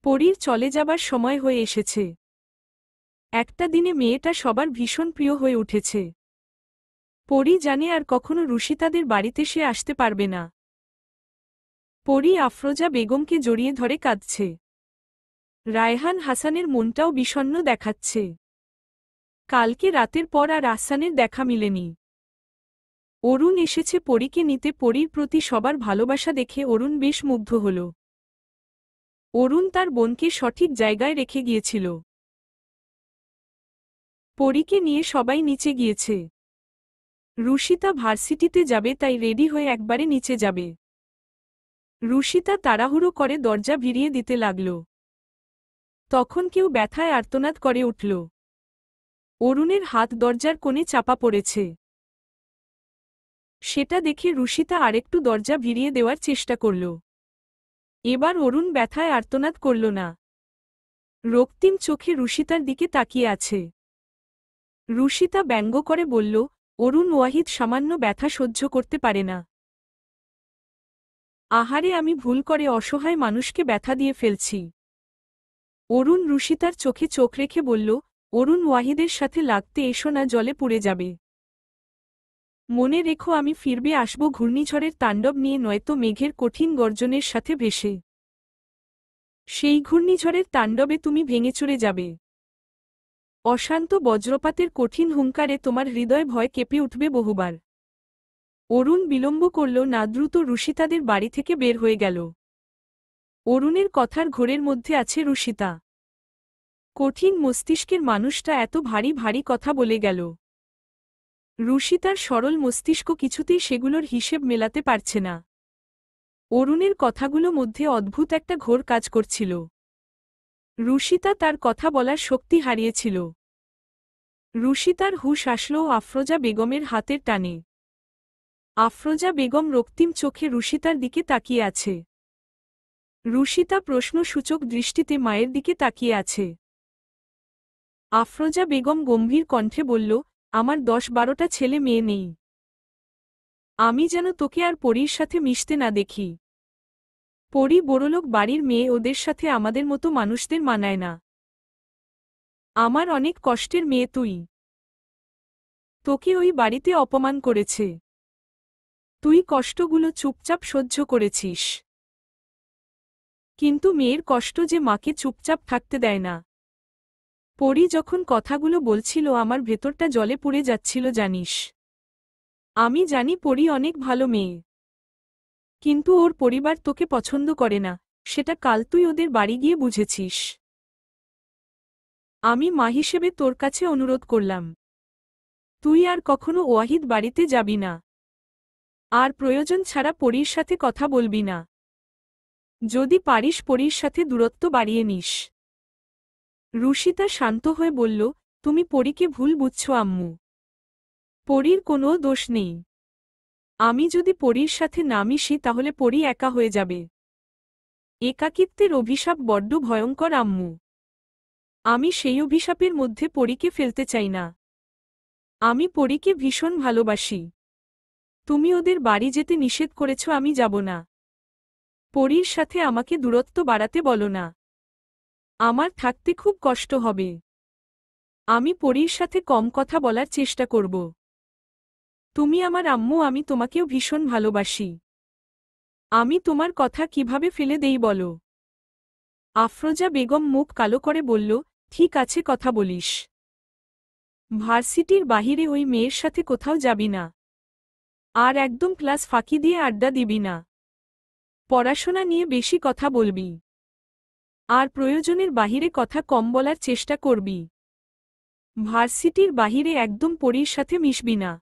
পরীর চলে যাবার সময় হয়ে এসেছে। একটা দিনে মেয়েটা সবার ভীষণ প্রিয় হয়ে উঠেছে। পরী জানে আর কখনো রুশিতাদের বাড়িতে সে আসতে পারবে না। পরী আফরোজা বেগমকে জড়িয়ে ধরে কাঁদছে। রায়হান হাসানের মনটাও বিষণ্ণ দেখাচ্ছে। কালকে রাতের পর আর আহসানের দেখা মিলেনি। অরুণ এসেছে পরীকে নিতে। পরীর প্রতি সবার ভালোবাসা দেখে অরুণ বেশ মুগ্ধ হল। অরুণ তার বোনকে সঠিক জায়গায় রেখে গিয়েছিল। পরীকে নিয়ে সবাই নিচে গিয়েছে। রুশিতা ভার্সিটিতে যাবে, তাই রেডি হয়ে একবারে নিচে যাবে। রুশিতা তাড়াহুড়ো করে দরজা ভিড়িয়ে দিতে লাগল। তখন কেউ ব্যথায় আর্তনাদ করে উঠল। অরুণের হাত দরজার কোণে চাপা পড়েছে। সেটা দেখে রুশিতা আরেকটু দরজা ভিড়িয়ে দেওয়ার চেষ্টা করল। এবার অরুণ ব্যথায় আর্তনাদ করল না। রক্তিম চোখে রুশিতার দিকে তাকিয়ে আছে। রুশিতা ব্যঙ্গ করে বলল, অরুণ ওয়াহিদ সামান্য ব্যথা সহ্য করতে পারে না। আহারে, আমি ভুল করে অসহায় মানুষকে ব্যথা দিয়ে ফেলছি। অরুণ রুশিতার চোখে চোখ রেখে বলল, অরুণ ওয়াহিদের সাথে লাগতে এসো না, জলে পুড়ে যাবে। মনে রেখো, আমি ফিরবে আসব ঘূর্ণিঝড়ের তাণ্ডব নিয়ে, নয়তো মেঘের কঠিন গর্জনের সাথে ভেসে। সেই ঘূর্ণিঝড়ের তাণ্ডবে তুমি ভেঙে চুরে যাবে। অশান্ত বজ্রপাতের কঠিন হুঙ্কারে তোমার হৃদয় ভয় কেঁপে উঠবে বহুবার। অরুণ বিলম্ব করল না, দ্রুত রুশিতাদের বাড়ি থেকে বের হয়ে গেল। অরুণের কথার ঘোরের মধ্যে আছে রুশিতা। কঠিন মস্তিষ্কের মানুষটা এত ভারী ভারী কথা বলে গেল। রুশিতার সরল মস্তিষ্ক কিছুতেই সেগুলোর হিসেব মেলাতে পারছে না। অরুণের কথাগুলো মধ্যে অদ্ভুত একটা ঘোর কাজ করছিল। রুশিতা তার কথা বলার শক্তি হারিয়েছিল। রুশিতার হুঁশ আসল আফরোজা বেগমের হাতের টানে। আফরোজা বেগম রক্তিম চোখে রুশিতার দিকে তাকিয়ে আছে। রুশিতা প্রশ্নসূচক দৃষ্টিতে মায়ের দিকে তাকিয়ে আছে। আফরোজা বেগম গম্ভীর কণ্ঠে বলল, আমার 10-12টা ছেলে মেয়ে নেই। আমি যেন তোকে আর পরীর সাথে মিশতে না দেখি। পরী বড়লোক বাড়ির মেয়ে, ওদের সাথে আমাদের মতো মানুষদের মানায় না। আমার অনেক কষ্টের মেয়ে তুই। তোকে ওই বাড়িতে অপমান করেছে। তুই কষ্টগুলো চুপচাপ সহ্য করেছিস। কিন্তু মেয়ের কষ্ট যে মাকে চুপচাপ থাকতে দেয় না। পরী যখন কথাগুলো বলছিল আমার ভেতরটা জলে পুড়ে যাচ্ছিল জানিস। আমি জানি পরী অনেক ভালো মেয়ে। কিন্তু ওর পরিবার তোকে পছন্দ করে না, সেটা কাল তুই ওদের বাড়ি গিয়ে বুঝেছিস। আমি মা হিসেবে তোর কাছে অনুরোধ করলাম, তুই আর কখনো ওয়াহিদ বাড়িতে যাবি না। আর প্রয়োজন ছাড়া পরীর সাথে কথা বলবি না। যদি পারিস পরীর সাথে দূরত্ব বাড়িয়ে নিস। রুশিতা শান্ত হয়ে বলল, তুমি পরীকে ভুল বুঝছো আম্মু। পরীর কোনো দোষ নেই। আমি যদি পরীর সাথে না মিশি তাহলে পরী একা হয়ে যাবে। একাকিত্বের অভিশাপ বড্ড ভয়ঙ্কর আম্মু। আমি সেই অভিশাপের মধ্যে পরীকে ফেলতে চাই না। আমি পরীকে ভীষণ ভালোবাসি। তুমি ওদের বাড়ি যেতে নিষেধ করেছ, আমি যাব না। পরীর সাথে আমাকে দূরত্ব বাড়াতে বলো না। আমার থাকতে খুব কষ্ট হবে। আমি পরীর সাথে কম কথা বলার চেষ্টা করব। তুমি আমার আম্মু, আমি তোমাকেও ভীষণ ভালোবাসি। আমি তোমার কথা কিভাবে ফেলে দেই বলো। আফরোজা বেগম মুখ কালো করে বলল, ঠিক আছে, কথা বলিস। ভার্সিটির বাহিরে ওই মেয়ের সাথে কোথাও যাবি না। আর একদম ক্লাস ফাঁকি দিয়ে আড্ডা দিবি না। পড়াশোনা নিয়ে বেশি কথা বলবি। আর প্রয়োজনের বাহিরে কথা কম বলার চেষ্টা করবি। ভার্সিটির বাহিরে একদম পরীর সাথে মিশবি না।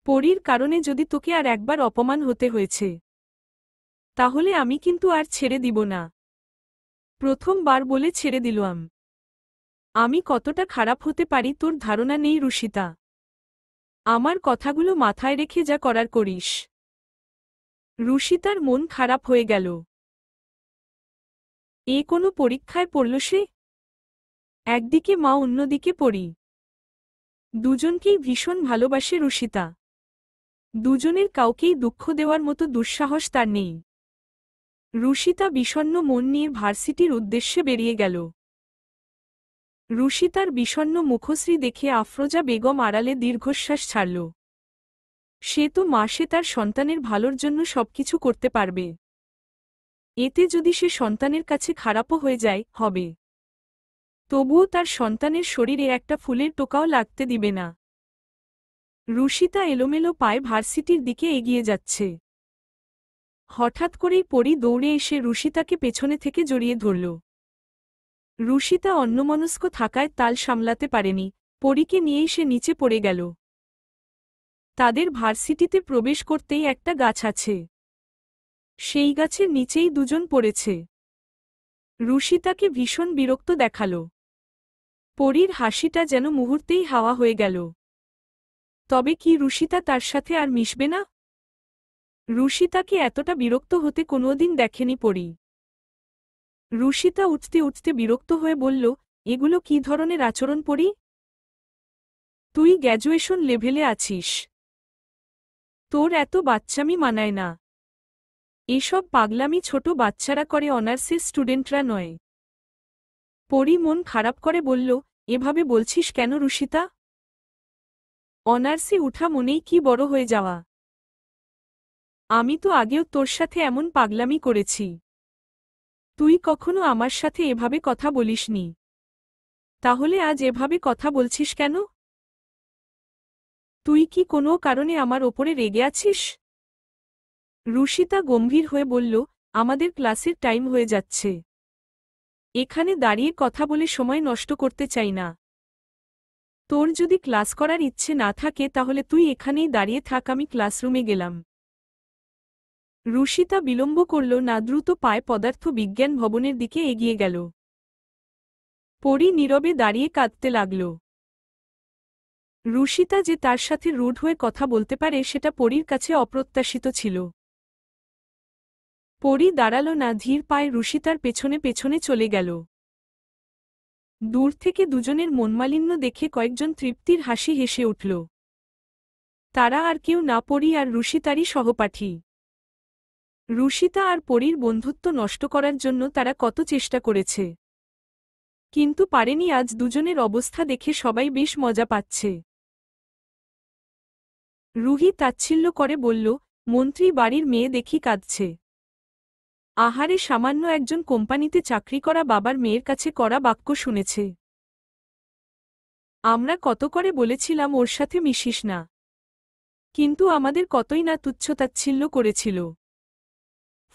পরীর কারণে যদি তোকে আর একবার অপমান হতে হয়েছে, তাহলে আমি কিন্তু আর ছেড়ে দিব না। প্রথমবার বলে ছেড়ে দিলাম। আমি কতটা খারাপ হতে পারি তোর ধারণা নেই রুশিতা। আমার কথাগুলো মাথায় রেখে যা করার করিস। রুশিতার মন খারাপ হয়ে গেল। এ কোনো পরীক্ষায় পড়ল সে? একদিকে মা, অন্যদিকে পরী। দুজনকেই ভীষণ ভালোবাসে রুশিতা। দুজনের কাউকেই দুঃখ দেওয়ার মতো দুঃসাহস তার নেই। রুশিতা বিষণ্ণ মন নিয়ে ভার্সিটির উদ্দেশ্যে বেরিয়ে গেল। রুশিতার বিষণ্ণ মুখশ্রী দেখে আফরোজা বেগম আড়ালে দীর্ঘশ্বাস ছাড়ল। সে তো মা, সে তার সন্তানের ভালোর জন্য সবকিছু করতে পারবে। এতে যদি সে সন্তানের কাছে খারাপও হয়ে যায় হবে, তবুও তার সন্তানের শরীরে একটা ফুলের টোকাও লাগতে দিবে না। রুশিতা এলোমেলো পায়ে ভার্সিটির দিকে এগিয়ে যাচ্ছে। হঠাৎ করেই পরি দৌড়ে এসে রুশিতাকে পেছনে থেকে জড়িয়ে ধরল। রুশিতা অন্যমনস্ক থাকায় তাল সামলাতে পারেনি, পরীকে নিয়েই সে নিচে পড়ে গেল। তাদের ভার্সিটিতে প্রবেশ করতেই একটা গাছ আছে। সেই গাছের নিচেই দুজন পড়েছে। রুশিতাকে ভীষণ বিরক্ত দেখাল। পরীর হাসিটা যেন মুহূর্তেই হাওয়া হয়ে গেল। তবে কি রুশিতা তার সাথে আর মিশবে না? রুশিতাকে এতটা বিরক্ত হতে কোনোদিন দেখেনি পরী। রুশিতা উঠতে উঠতে বিরক্ত হয়ে বলল, এগুলো কি ধরনের আচরণ পরী? তুই গ্র্যাজুয়েশন লেভেলে আছিস, তোর এত বাচ্চামি মানায় না। এসব পাগলামি ছোট বাচ্চারা করে, অনার্সের স্টুডেন্টরা নয়। পরী মন খারাপ করে বলল, এভাবে বলছিস কেন রুশিতা? অনার্সে উঠা মনেই কি বড় হয়ে যাওয়া? আমি তো আগেও তোর সাথে এমন পাগলামি করেছি। তুই কখনো আমার সাথে এভাবে কথা বলিসনি। তাহলে আজ এভাবে কথা বলছিস কেন? তুই কি কোনো কারণে আমার ওপরে রেগে আছিস? রুশিতা গম্ভীর হয়ে বলল, আমাদের ক্লাসের টাইম হয়ে যাচ্ছে। এখানে দাঁড়িয়ে কথা বলে সময় নষ্ট করতে চাই না। তোর যদি ক্লাস করার ইচ্ছে না থাকে তাহলে তুই এখানেই দাঁড়িয়ে থাক, আমি ক্লাসরুমে গেলাম। রুশিতা বিলম্ব করল না, দ্রুত পায়ে পদার্থ বিজ্ঞান ভবনের দিকে এগিয়ে গেল। পরী নীরবে দাঁড়িয়ে কাঁদতে লাগল। রুশিতা যে তার সাথে রুড হয়ে কথা বলতে পারে সেটা পরীর কাছে অপ্রত্যাশিত ছিল। পরী দাঁড়াল না, ধীর পায়ে রুশিতার পেছনে পেছনে চলে গেল। দূর থেকে দুজনের মনমালিন্য দেখে কয়েকজন তৃপ্তির হাসি হেসে উঠল। তারা আর কেউ না, পরী আর রুশিতারই সহপাঠী। রুশিতা আর পরীর বন্ধুত্ব নষ্ট করার জন্য তারা কত চেষ্টা করেছে, কিন্তু পারেনি। আজ দুজনের অবস্থা দেখে সবাই বেশ মজা পাচ্ছে। রুহি তাচ্ছিল্য করে বলল, মন্ত্রী বাড়ির মেয়ে দেখি কাঁদছে। আহারে, সামান্য একজন কোম্পানিতে চাকরি করা বাবার মেয়ের কাছে করা বাক্য শুনেছে। আমরা কত করে বলেছিলাম ওর সাথে মিশিস না, কিন্তু আমাদের কতই না তুচ্ছতাচ্ছিল্য করেছিল।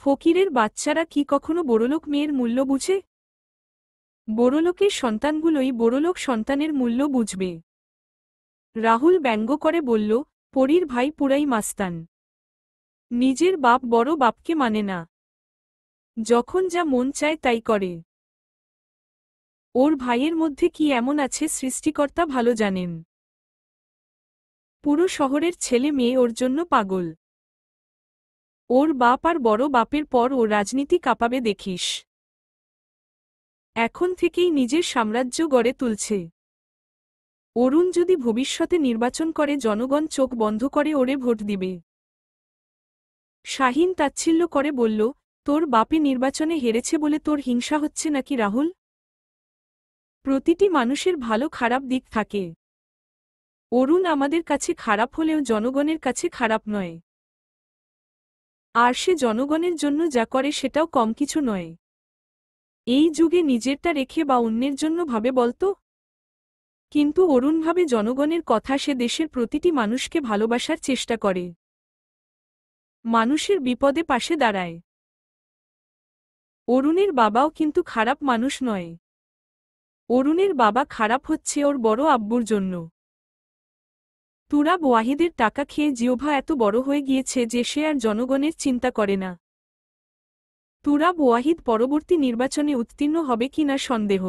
ফকিরের বাচ্চারা কি কখনো বড়লোক মেয়ের মূল্য বুঝে? বড়লোকের সন্তানগুলোই বড়লোক সন্তানের মূল্য বুঝবে। রাহুল ব্যঙ্গ করে বলল, পরীর ভাই পুরাই মাস্তান। নিজের বাপ বড় বাপকে মানে না, যখন যা মন চায় তাই করে। ওর ভাইয়ের মধ্যে কি এমন আছে সৃষ্টিকর্তা ভালো জানেন। পুরো শহরের ছেলে মেয়ে ওর জন্য পাগল। ওর বাপ আর বড় বাপের পর ও রাজনীতি কাঁপাবে দেখিস। এখন থেকেই নিজের সাম্রাজ্য গড়ে তুলছে। অরুণ যদি ভবিষ্যতে নির্বাচন করে জনগণ চোখ বন্ধ করে ওরে ভোট দিবে। শাহিন তাচ্ছিল্য করে বলল, তোর বাপে নির্বাচনে হেরেছে বলে তোর হিংসা হচ্ছে নাকি রাহুল? প্রতিটি মানুষের ভালো খারাপ দিক থাকে। অরুণ আমাদের কাছে খারাপ হলেও জনগণের কাছে খারাপ নয়। আর সে জনগণের জন্য যা করে সেটাও কম কিছু নয়। এই যুগে নিজেরটা রেখে বা অন্যের জন্য ভাবে বলতো? কিন্তু অরুণ ভাবে জনগণের কথা, সে দেশের প্রতিটি মানুষকে ভালোবাসার চেষ্টা করে, মানুষের বিপদে পাশে দাঁড়ায়। অরুণের বাবাও কিন্তু খারাপ মানুষ নয়। অরুণের বাবা খারাপ হচ্ছে ওর বড় আব্বুর জন্য। তুরাব ওয়াহিদের টাকা খেয়ে জিওভা এত বড় হয়ে গিয়েছে যে সে আর জনগণের চিন্তা করে না। তুরাব ওয়াহিদ পরবর্তী নির্বাচনে উত্তীর্ণ হবে কিনা সন্দেহ।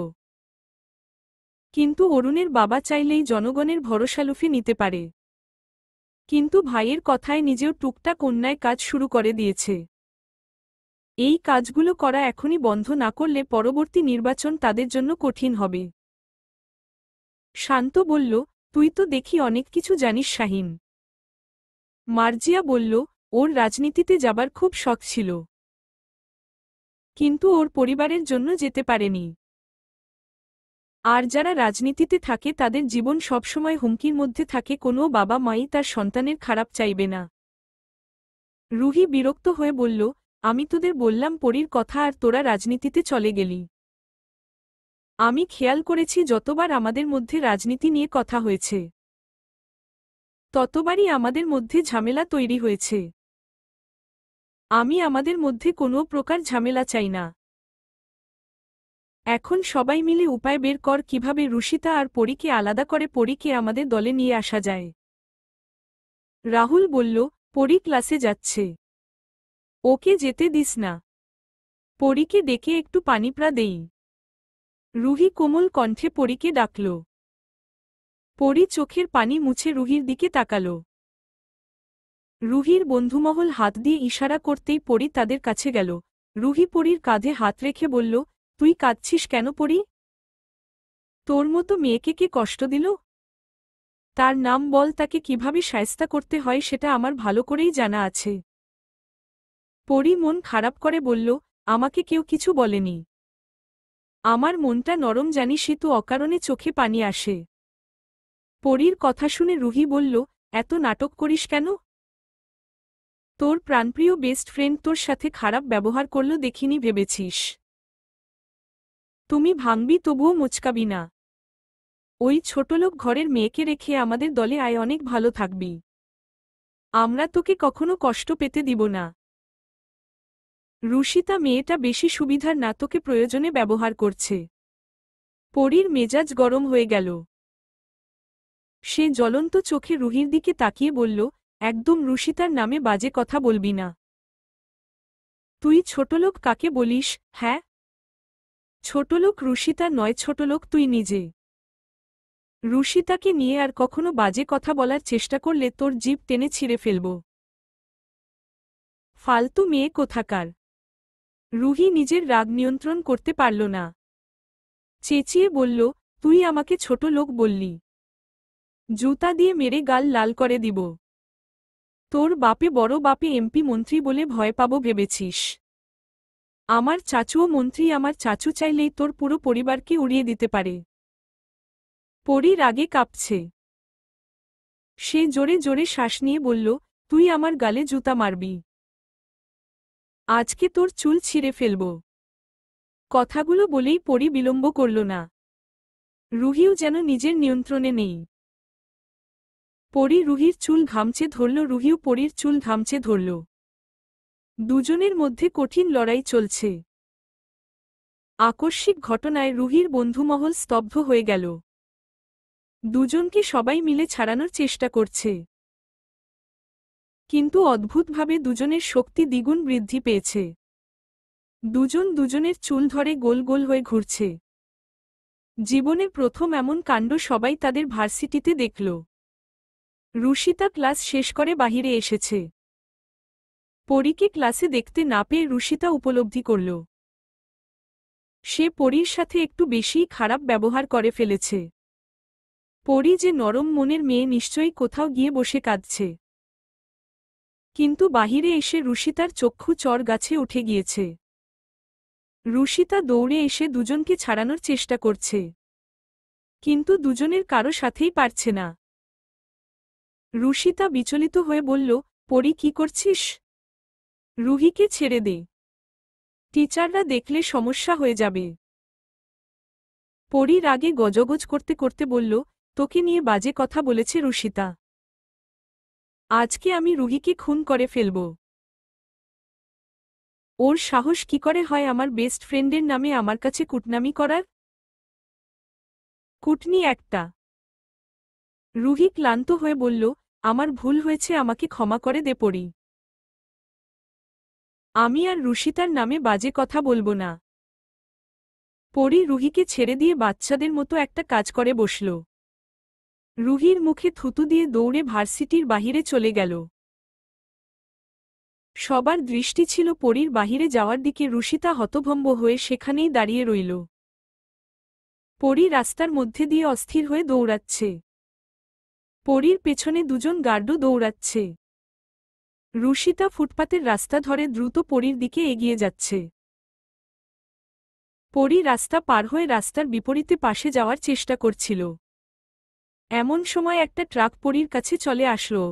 কিন্তু অরুণের বাবা চাইলেই জনগণের ভরসালুফি নিতে পারে। কিন্তু ভাইয়ের কথায় নিজেও টুকটাক অন্যায় কাজ শুরু করে দিয়েছে। এই কাজগুলো করা এখনই বন্ধ না করলে পরবর্তী নির্বাচন তাদের জন্য কঠিন হবে। শান্ত বলল, তুই তো দেখি অনেক কিছু জানিস শাহিন। মার্জিয়া বলল, ওর রাজনীতিতে যাবার খুব শখ ছিল, কিন্তু ওর পরিবারের জন্য যেতে পারেনি। আর যারা রাজনীতিতে থাকে তাদের জীবন সবসময় হুমকির মধ্যে থাকে, কোনো বাবা মাই তার সন্তানের খারাপ চাইবে না। রুহি বিরক্ত হয়ে বলল, আমি তোদের বললাম পরীর কথা আর তোরা রাজনীতিতে চলে গেলি। আমি খেয়াল করেছি যতবার আমাদের মধ্যে রাজনীতি নিয়ে কথা হয়েছে ততবারই আমাদের মধ্যে ঝামেলা তৈরি হয়েছে। আমি আমাদের মধ্যে কোনো প্রকার ঝামেলা চাই না। এখন সবাই মিলে উপায় বের কর কিভাবে রুষিতা আর পরীকে আলাদা করে পরীকে আমাদের দলে নিয়ে আসা যায়। রাহুল বলল, পরী ক্লাসে যাচ্ছে, ওকে যেতে দিস না। পরীকে ডেকে একটু পানিপ্রা দেই। রুহি কোমল কণ্ঠে পরীকে ডাকল। পরী চোখের পানি মুছে রুহির দিকে তাকাল। রুহির বন্ধুমহল হাত দিয়ে ইশারা করতেই পরী তাদের কাছে গেল। রুহি পরীর কাঁধে হাত রেখে বলল, তুই কাঁদছিস কেন পরী? তোর মতো মেয়েকে কে কষ্ট দিল? তার নাম বল, তাকে কিভাবে শায়েস্তা করতে হয় সেটা আমার ভালো করেই জানা আছে। পরী মন খারাপ করে বলল, আমাকে কেউ কিছু বলেনি। আমার মনটা নরম, জানিসই তো অকারণে চোখে পানি আসে। পরীর কথা শুনে রুহি বলল, এত নাটক করিস কেন? তোর প্রাণপ্রিয় বেস্ট ফ্রেন্ড তোর সাথে খারাপ ব্যবহার করল দেখিনি ভেবেছিস? তুমি ভাঙবি তবুও মুচকাবি না। ওই ছোটলোক ঘরের মেয়েকে রেখে আমাদের দলে আয়, অনেক ভালো থাকবি। আমরা তোকে কখনো কষ্ট পেতে দিব না। রুষিতা মেয়েটা বেশি সুবিধার না, তোকে প্রয়োজনে ব্যবহার করছে। পরীর মেজাজ গরম হয়ে গেল। সে জ্বলন্ত চোখে রুহির দিকে তাকিয়ে বলল, একদম রুষিতার নামে বাজে কথা বলবি না। তুই ছোটলোক কাকে বলিস? হ্যাঁ, ছোটলোক রুষিতা নয়, ছোটলোক তুই নিজে। রুষিতাকে নিয়ে আর কখনো বাজে কথা বলার চেষ্টা করলে তোর জিভ টেনে ছিঁড়ে ফেলব। ফালতু মেয়ে কোথাকার। রুহি নিজের রাগ নিয়ন্ত্রণ করতে পারল না। চেঁচিয়ে বলল, তুই আমাকে ছোট লোক বললি? জুতা দিয়ে মেরে গাল লাল করে দিব। তোর বাপে বড় বাপে এমপি মন্ত্রী বলে ভয় পাবো ভেবেছিস? আমার চাচুও মন্ত্রী, আমার চাচু চাইলেই তোর পুরো পরিবারকে উড়িয়ে দিতে পারে। পরী রাগে কাঁপছে। সে জোরে জোরে শ্বাস নিয়ে বলল, তুই আমার গালে জুতা মারবি? আজকে তোর চুল ছিঁড়ে ফেলব। কথাগুলো বলেই পরী বিলম্ব করল না। রুহিও যেন নিজের নিয়ন্ত্রণে নেই। পরী রুহির চুল ঘামচে ধরল, রুহিও পরীর চুল ঘামচে ধরল। দুজনের মধ্যে কঠিন লড়াই চলছে। আকস্মিক ঘটনায় রুহির বন্ধুমহল স্তব্ধ হয়ে গেল। দুজনকে সবাই মিলে ছাড়ানোর চেষ্টা করছে, কিন্তু অদ্ভুতভাবে দুজনের শক্তি দ্বিগুণ বৃদ্ধি পেয়েছে। দুজন দুজনের চুল ধরে গোল গোল হয়ে ঘুরছে। জীবনে প্রথম এমন কাণ্ড সবাই তাদের ভার্সিটিতে দেখল। রুষিতা ক্লাস শেষ করে বাহিরে এসেছে। পরীকে ক্লাসে দেখতে না পেয়ে রুষিতা উপলব্ধি করল সে পরীর সাথে একটু বেশিই খারাপ ব্যবহার করে ফেলেছে। পরী যে নরম মনের মেয়ে, নিশ্চয়ই কোথাও গিয়ে বসে কাঁদছে। কিন্তু বাহিরে এসে রুষিতার চক্ষু চর গাছে উঠে গিয়েছে। রুষিতা দৌড়ে এসে দুজনকে ছাড়ানোর চেষ্টা করছে, কিন্তু দুজনের কারো সাথেই পারছে না। রুষিতা বিচলিত হয়ে বলল, পরী কি করছিস? রুহিকে ছেড়ে দে, টিচাররা দেখলে সমস্যা হয়ে যাবে। পরীর আগে গজগজ করতে করতে বলল, তোকে নিয়ে বাজে কথা বলেছে রুষিতা। আজকে আমি রুহিকে খুন করে ফেলব। ওর সাহস কি করে হয় আমার বেস্ট ফ্রেন্ডের নামে আমার কাছে কুটনামি করার? কুটনি একটা। রুহি ক্লান্ত হয়ে বলল, আমার ভুল হয়েছে, আমাকে ক্ষমা করে দে পরী। আমি আর রুষিতার নামে বাজে কথা বলবো না। পরী রুহিকে ছেড়ে দিয়ে বাচ্চাদের মতো একটা কাজ করে বসল। রুহির মুখে থুতু দিয়ে দৌড়ে ভার্সিটির বাহিরে চলে গেল। সবার দৃষ্টি ছিল পরীর বাহিরে যাওয়ার দিকে। রুষিতা হতভম্ব হয়ে সেখানেই দাঁড়িয়ে রইল। পরী রাস্তার মধ্যে দিয়ে অস্থির হয়ে দৌড়াচ্ছে। পরীর পেছনে দুজন গার্ডও দৌড়াচ্ছে। রুষিতা ফুটপাতের রাস্তা ধরে দ্রুত পরীর দিকে এগিয়ে যাচ্ছে। পরী রাস্তা পার হয়ে রাস্তার বিপরীতে পাশে যাওয়ার চেষ্টা করছিল। এমন সময় একটা ট্রাক পরীর কাছে চলে আসলো।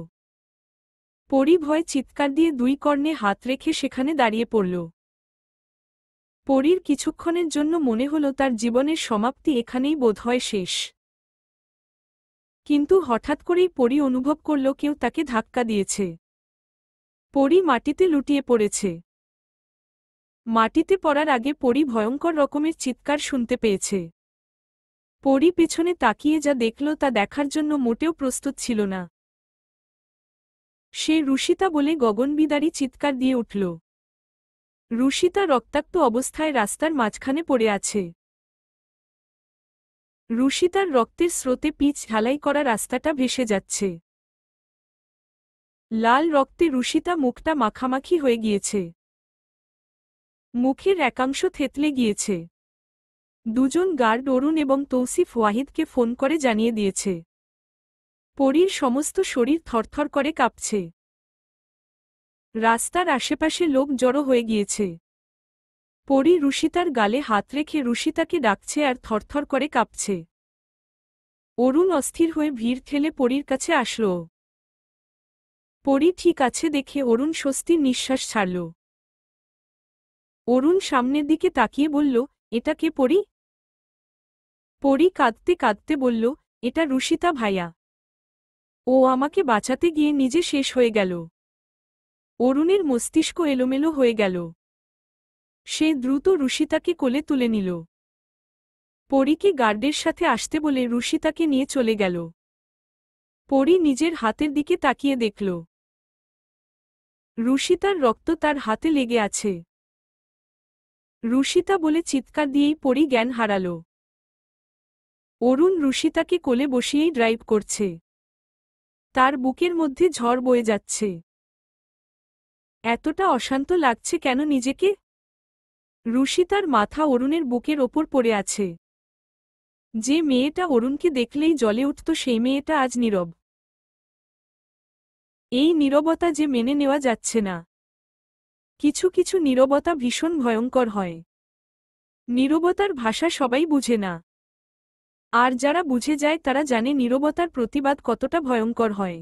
পরী ভয়ে চিৎকার দিয়ে দুই কর্ণে হাত রেখে সেখানে দাঁড়িয়ে পড়ল। পরীর কিছুক্ষণের জন্য মনে হল তার জীবনের সমাপ্তি এখানেই বোধহয় শেষ। কিন্তু হঠাৎ করেই পরী অনুভব করল কেউ তাকে ধাক্কা দিয়েছে। পরী মাটিতে লুটিয়ে পড়েছে। মাটিতে পড়ার আগে পরী ভয়ঙ্কর রকমের চিৎকার শুনতে পেয়েছে। পরী পেছনে তাকিয়ে যা দেখল তা দেখার জন্য মোটেও প্রস্তুত ছিল না। সে রুষিতা বলে গগনবিদারী চিৎকার দিয়ে উঠল। রুষিতা রক্তাক্ত অবস্থায় রাস্তার মাঝখানে পড়ে আছে। রুষিতার রক্তের স্রোতে পিচ ঢালাই করা রাস্তাটা ভেসে যাচ্ছে। লাল রক্তে রুষিতা মুখটা মাখামাখি হয়ে গিয়েছে। মুখের একাংশ থেতলে গিয়েছে। দুজন গার্ড অরুণ এবং তৌসিফ ওয়াহিদকে ফোন করে জানিয়ে দিয়েছে। পরীর সমস্ত শরীর থরথর করে কাঁপছে। রাস্তার আশেপাশে লোক জড়ো হয়ে গিয়েছে। পরী রুষিতার গালে হাত রেখে রুষিতাকে ডাকছে আর থরথর করে কাঁপছে। অরুণ অস্থির হয়ে ভিড় ঠেলে পরীর কাছে আসল। পরী ঠিক আছে দেখে অরুণ স্বস্তির নিঃশ্বাস ছাড়ল। অরুণ সামনের দিকে তাকিয়ে বলল, এটা কে পরী? পরী কাঁদতে কাঁদতে বলল, এটা রুষিতা ভাইয়া। ও আমাকে বাঁচাতে গিয়ে নিজে শেষ হয়ে গেল। অরুণের মস্তিষ্ক এলোমেলো হয়ে গেল। সে দ্রুত রুষিতাকে কোলে তুলে নিল। পরীকে গার্ডের সাথে আসতে বলে রুষিতাকে নিয়ে চলে গেল। পরী নিজের হাতের দিকে তাকিয়ে দেখল। রুষিতার রক্ত তার হাতে লেগে আছে। রুষিতা বলে চিৎকার দিয়েই পরী জ্ঞান হারাল। অরুণ রুষিতাকে কোলে বসিয়েই ড্রাইভ করছে। তার বুকের মধ্যে ঝড় বয়ে যাচ্ছে। এতটা অশান্ত লাগছে কেন নিজেকে? রুষিতার মাথা অরুণের বুকের ওপর পড়ে আছে। যে মেয়েটা অরুণকে দেখলেই জ্বলে উঠত সেই মেয়েটা আজ নীরব। এই নীরবতা যে মেনে নেওয়া যাচ্ছে না। কিছু কিছু নীরবতা ভীষণ ভয়ঙ্কর হয়। নীরবতার ভাষা সবাই বুঝে না। আর যারা বুঝে যায় তারা জানে নীরবতার প্রতিবাদ কতটা ভয়ঙ্কর হয়।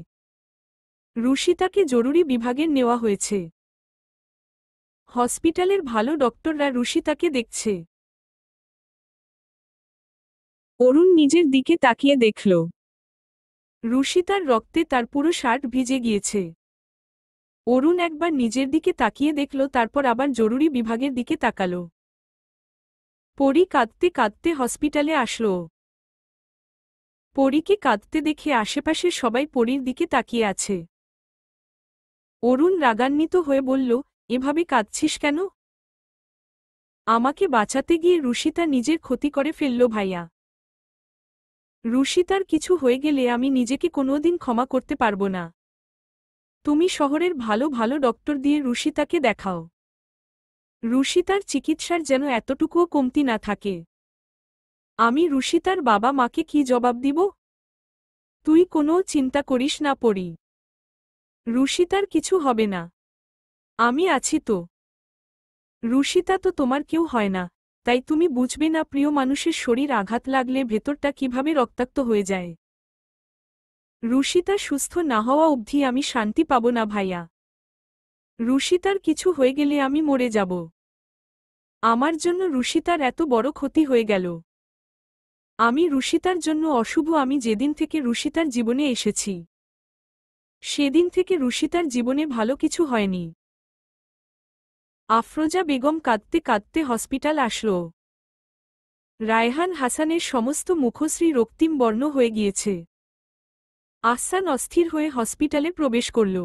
রুষিতাকে জরুরি বিভাগে নেওয়া হয়েছে। হসপিটালের ভালো ডক্টররা রুষিতাকে দেখছে। অরুণ নিজের দিকে তাকিয়ে দেখল। রুষিতার রক্তে তার পুরো শার্ট ভিজে গিয়েছে। অরুণ একবার নিজের দিকে তাকিয়ে দেখল, তারপর আবার জরুরি বিভাগের দিকে তাকাল। পরী কাঁদতে কাঁদতে হসপিটালে আসল। পরীকে কাঁদতে দেখে আশেপাশের সবাই পরীর দিকে তাকিয়ে আছে। অরুণ রাগান্বিত হয়ে বলল, এভাবে কাঁদছিস কেন? আমাকে বাঁচাতে গিয়ে রুষিতা নিজের ক্ষতি করে ফেলল ভাইয়া। রুষিতার কিছু হয়ে গেলে আমি নিজেকে কোনোদিন ক্ষমা করতে পারব না। তুমি শহরের ভালো ভালো ডক্টর দিয়ে রুষিতাকে দেখাও। রুষিতার চিকিৎসার যেন এতটুকুও কমতি না থাকে। আমি রুষিতার বাবা মাকে কি জবাব দিব? তুই কোনো চিন্তা করিস না পরী। রুষিতার কিছু হবে না। আমি আছি তো। রুষিতা তো তোমার কেউ হয় না, তাই তুমি বুঝবে না প্রিয় মানুষের শরীর আঘাত লাগলে ভেতরটা কিভাবে রক্তাক্ত হয়ে যায়। রুষিতা সুস্থ না হওয়া অবধি আমি শান্তি পাব না ভাইয়া। রুষিতার কিছু হয়ে গেলে আমি মরে যাব। আমার জন্য রুষিতার এত বড় ক্ষতি হয়ে গেল। আমি রুষিতার জন্য অশুভ। আমি যেদিন থেকে রুষিতার জীবনে এসেছি সেদিন থেকে রুষিতার জীবনে ভালো কিছু হয়নি। আফরোজা বেগম কাঁদতে কাঁদতে হসপিটাল আসল। রায়হান হাসানের সমস্ত মুখশ্রী রক্তিম বর্ণ হয়ে গিয়েছে। আহসান অস্থির হয়ে হসপিটালে প্রবেশ করল।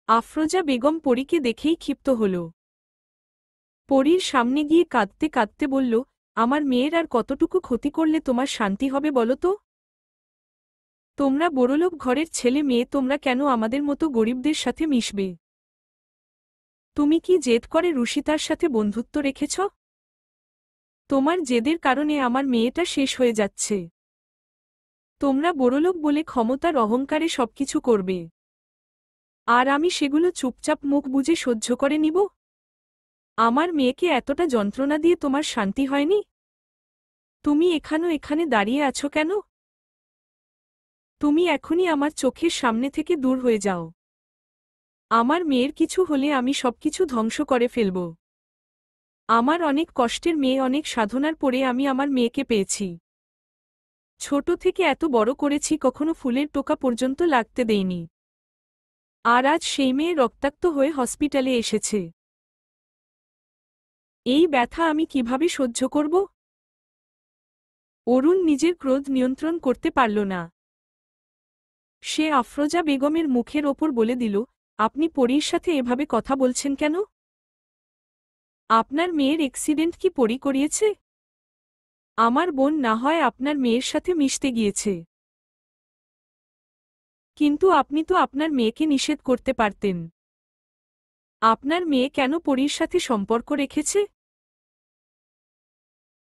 আফরোজা বেগম পরীকে দেখেই ক্ষিপ্ত হল। পরীর সামনে গিয়ে কাঁদতে কাঁদতে বলল, আমার মেয়ের আর কতটুকু ক্ষতি করলে তোমার শান্তি হবে বলো তো? তোমরা বড়লোক ঘরের ছেলে মেয়ে, তোমরা কেন আমাদের মতো গরিবদের সাথে মিশবে? তুমি কি জেদ করে রুষিতার সাথে বন্ধুত্ব রেখেছ? তোমার জেদের কারণে আমার মেয়েটা শেষ হয়ে যাচ্ছে। তোমরা বড়লোক বলে ক্ষমতার অহংকারে সবকিছু করবে, আর আমি সেগুলো চুপচাপ মুখ বুজে সহ্য করে নিব? আমার মেয়েকে এতটা যন্ত্রণা দিয়ে তোমার শান্তি হয়নি? তুমি এখানে দাঁড়িয়ে আছো কেন? তুমি এখনই আমার চোখের সামনে থেকে দূর হয়ে যাও। আমার মেয়ের কিছু হলে আমি সবকিছু ধ্বংস করে ফেলব। আমার অনেক কষ্টের মেয়ে, অনেক সাধনার পরে আমি আমার মেয়েকে পেয়েছি। ছোট থেকে এত বড় করেছি, কখনো ফুলের টোকা পর্যন্ত লাগতে দেইনি। আর আজ সেই মেয়ে রক্তাক্ত হয়ে হসপিটালে এসেছে। এই ব্যথা আমি কিভাবে সহ্য করব? অরুণ নিজের ক্রোধ নিয়ন্ত্রণ করতে পারল না। সে আফরোজা বেগমের মুখের ওপর বলে দিল, আপনি পরীর সাথে এভাবে কথা বলছেন কেন? আপনার মেয়ের অ্যাক্সিডেন্ট কি পরী করিয়েছে? আমার বোন না হয় আপনার মেয়ের সাথে মিশতে গিয়েছে, কিন্তু আপনি তো আপনার মেয়েকে নিষেধ করতে পারতেন। আপনার মেয়ে কেন পরীর সাথে সম্পর্ক রেখেছে?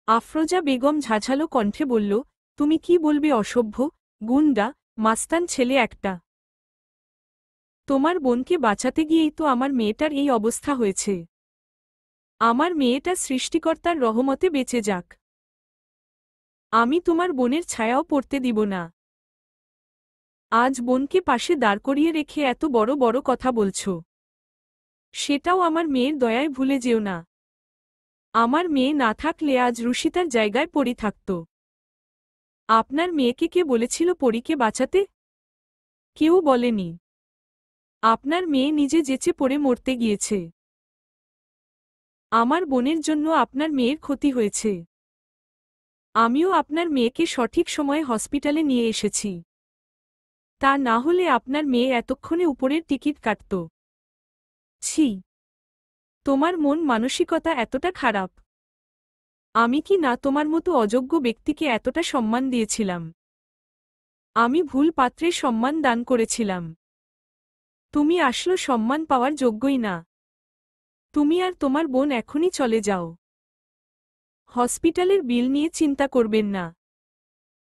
আফরোজা বেগম ঝাঝালো কণ্ঠে বলল, তুমি কি বলবে অসভ্য, গুন্ডা, মাস্তান ছেলে একটা। তোমার বোনকে বাঁচাতে গিয়েই তো আমার মেয়েটার এই অবস্থা হয়েছে। আমার মেয়েটা সৃষ্টিকর্তার রহমতে বেঁচে যাক। আমি তোমার বোনের ছায়াও পড়তে দিব না। আজ বোনকে পাশে দাঁড় করিয়ে রেখে এত বড় বড় কথা বলছ। সেটাও আমার মেয়ের দয়ায় ভুলে যেও না। আমার মেয়ে না থাকলে আজ রুষিতার জায়গায় পরী থাকত। আপনার মেয়েকে কে বলেছিল পরীকে বাঁচাতে? কেউ বলেনি। আপনার মেয়ে নিজে যেচে পড়ে মরতে গিয়েছে। আমার বোনের জন্য আপনার মেয়ের ক্ষতি হয়েছে। আমিও আপনার মেয়েকে সঠিক সময়ে হসপিটালে নিয়ে এসেছি। তা না হলে আপনার মেয়ে এতক্ষণে উপরের টিকিট কাটত। ছি, তোমার মন মানসিকতা এতটা খারাপ। আমি কি না তোমার মতো অযোগ্য ব্যক্তিকে এতটা সম্মান দিয়েছিলাম? আমি ভুল পাত্রে সম্মান দান করেছিলাম। তুমি আসলে সম্মান পাওয়ার যোগ্যই না। তুমি আর তোমার বোন এখনই চলে যাও। হসপিটালের বিল নিয়ে চিন্তা করবেন না।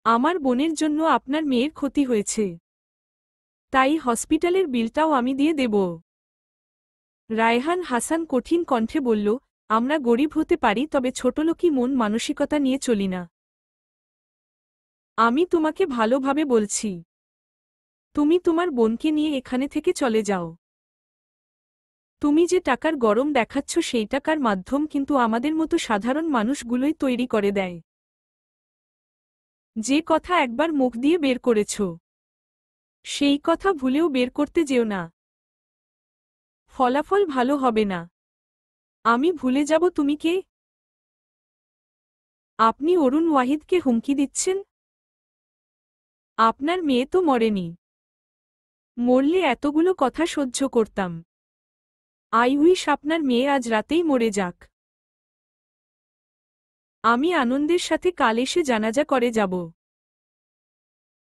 আমার বোনের জন্য আপনার মেয়ের ক্ষতি হয়েছে, তাই হসপিটালের বিলটাও আমি দিয়ে দেব। রায়হান হাসান কঠিন কণ্ঠে বলল, আমরা গরিব হতে পারি, তবে ছোটলোকি মন মানসিকতা নিয়ে চলি না। আমি তোমাকে ভালোভাবে বলছি, তুমি তোমার বোনকে নিয়ে এখানে থেকে চলে যাও। তুমি যে টাকার গরম দেখাচ্ছ সেই টাকার মাধ্যম কিন্তু আমাদের মতো সাধারণ মানুষগুলোই তৈরি করে দেয়। যে কথা একবার মুখ দিয়ে বের করেছ, সেই কথা ভুলেও বের করতে যেও না। ফলাফল ভালো হবে না। আমি ভুলে যাব তুমি কে। আপনি অরুণ ওয়াহিদকে হুমকি দিচ্ছেন? আপনার মেয়ে তো মরেনি। মরলে এতগুলো কথা সহ্য করতাম। আই উইশ আপনার মেয়ে আজ রাতেই মরে যাক। আমি আনন্দের সাথে কাল এসে জানাজা করে যাব।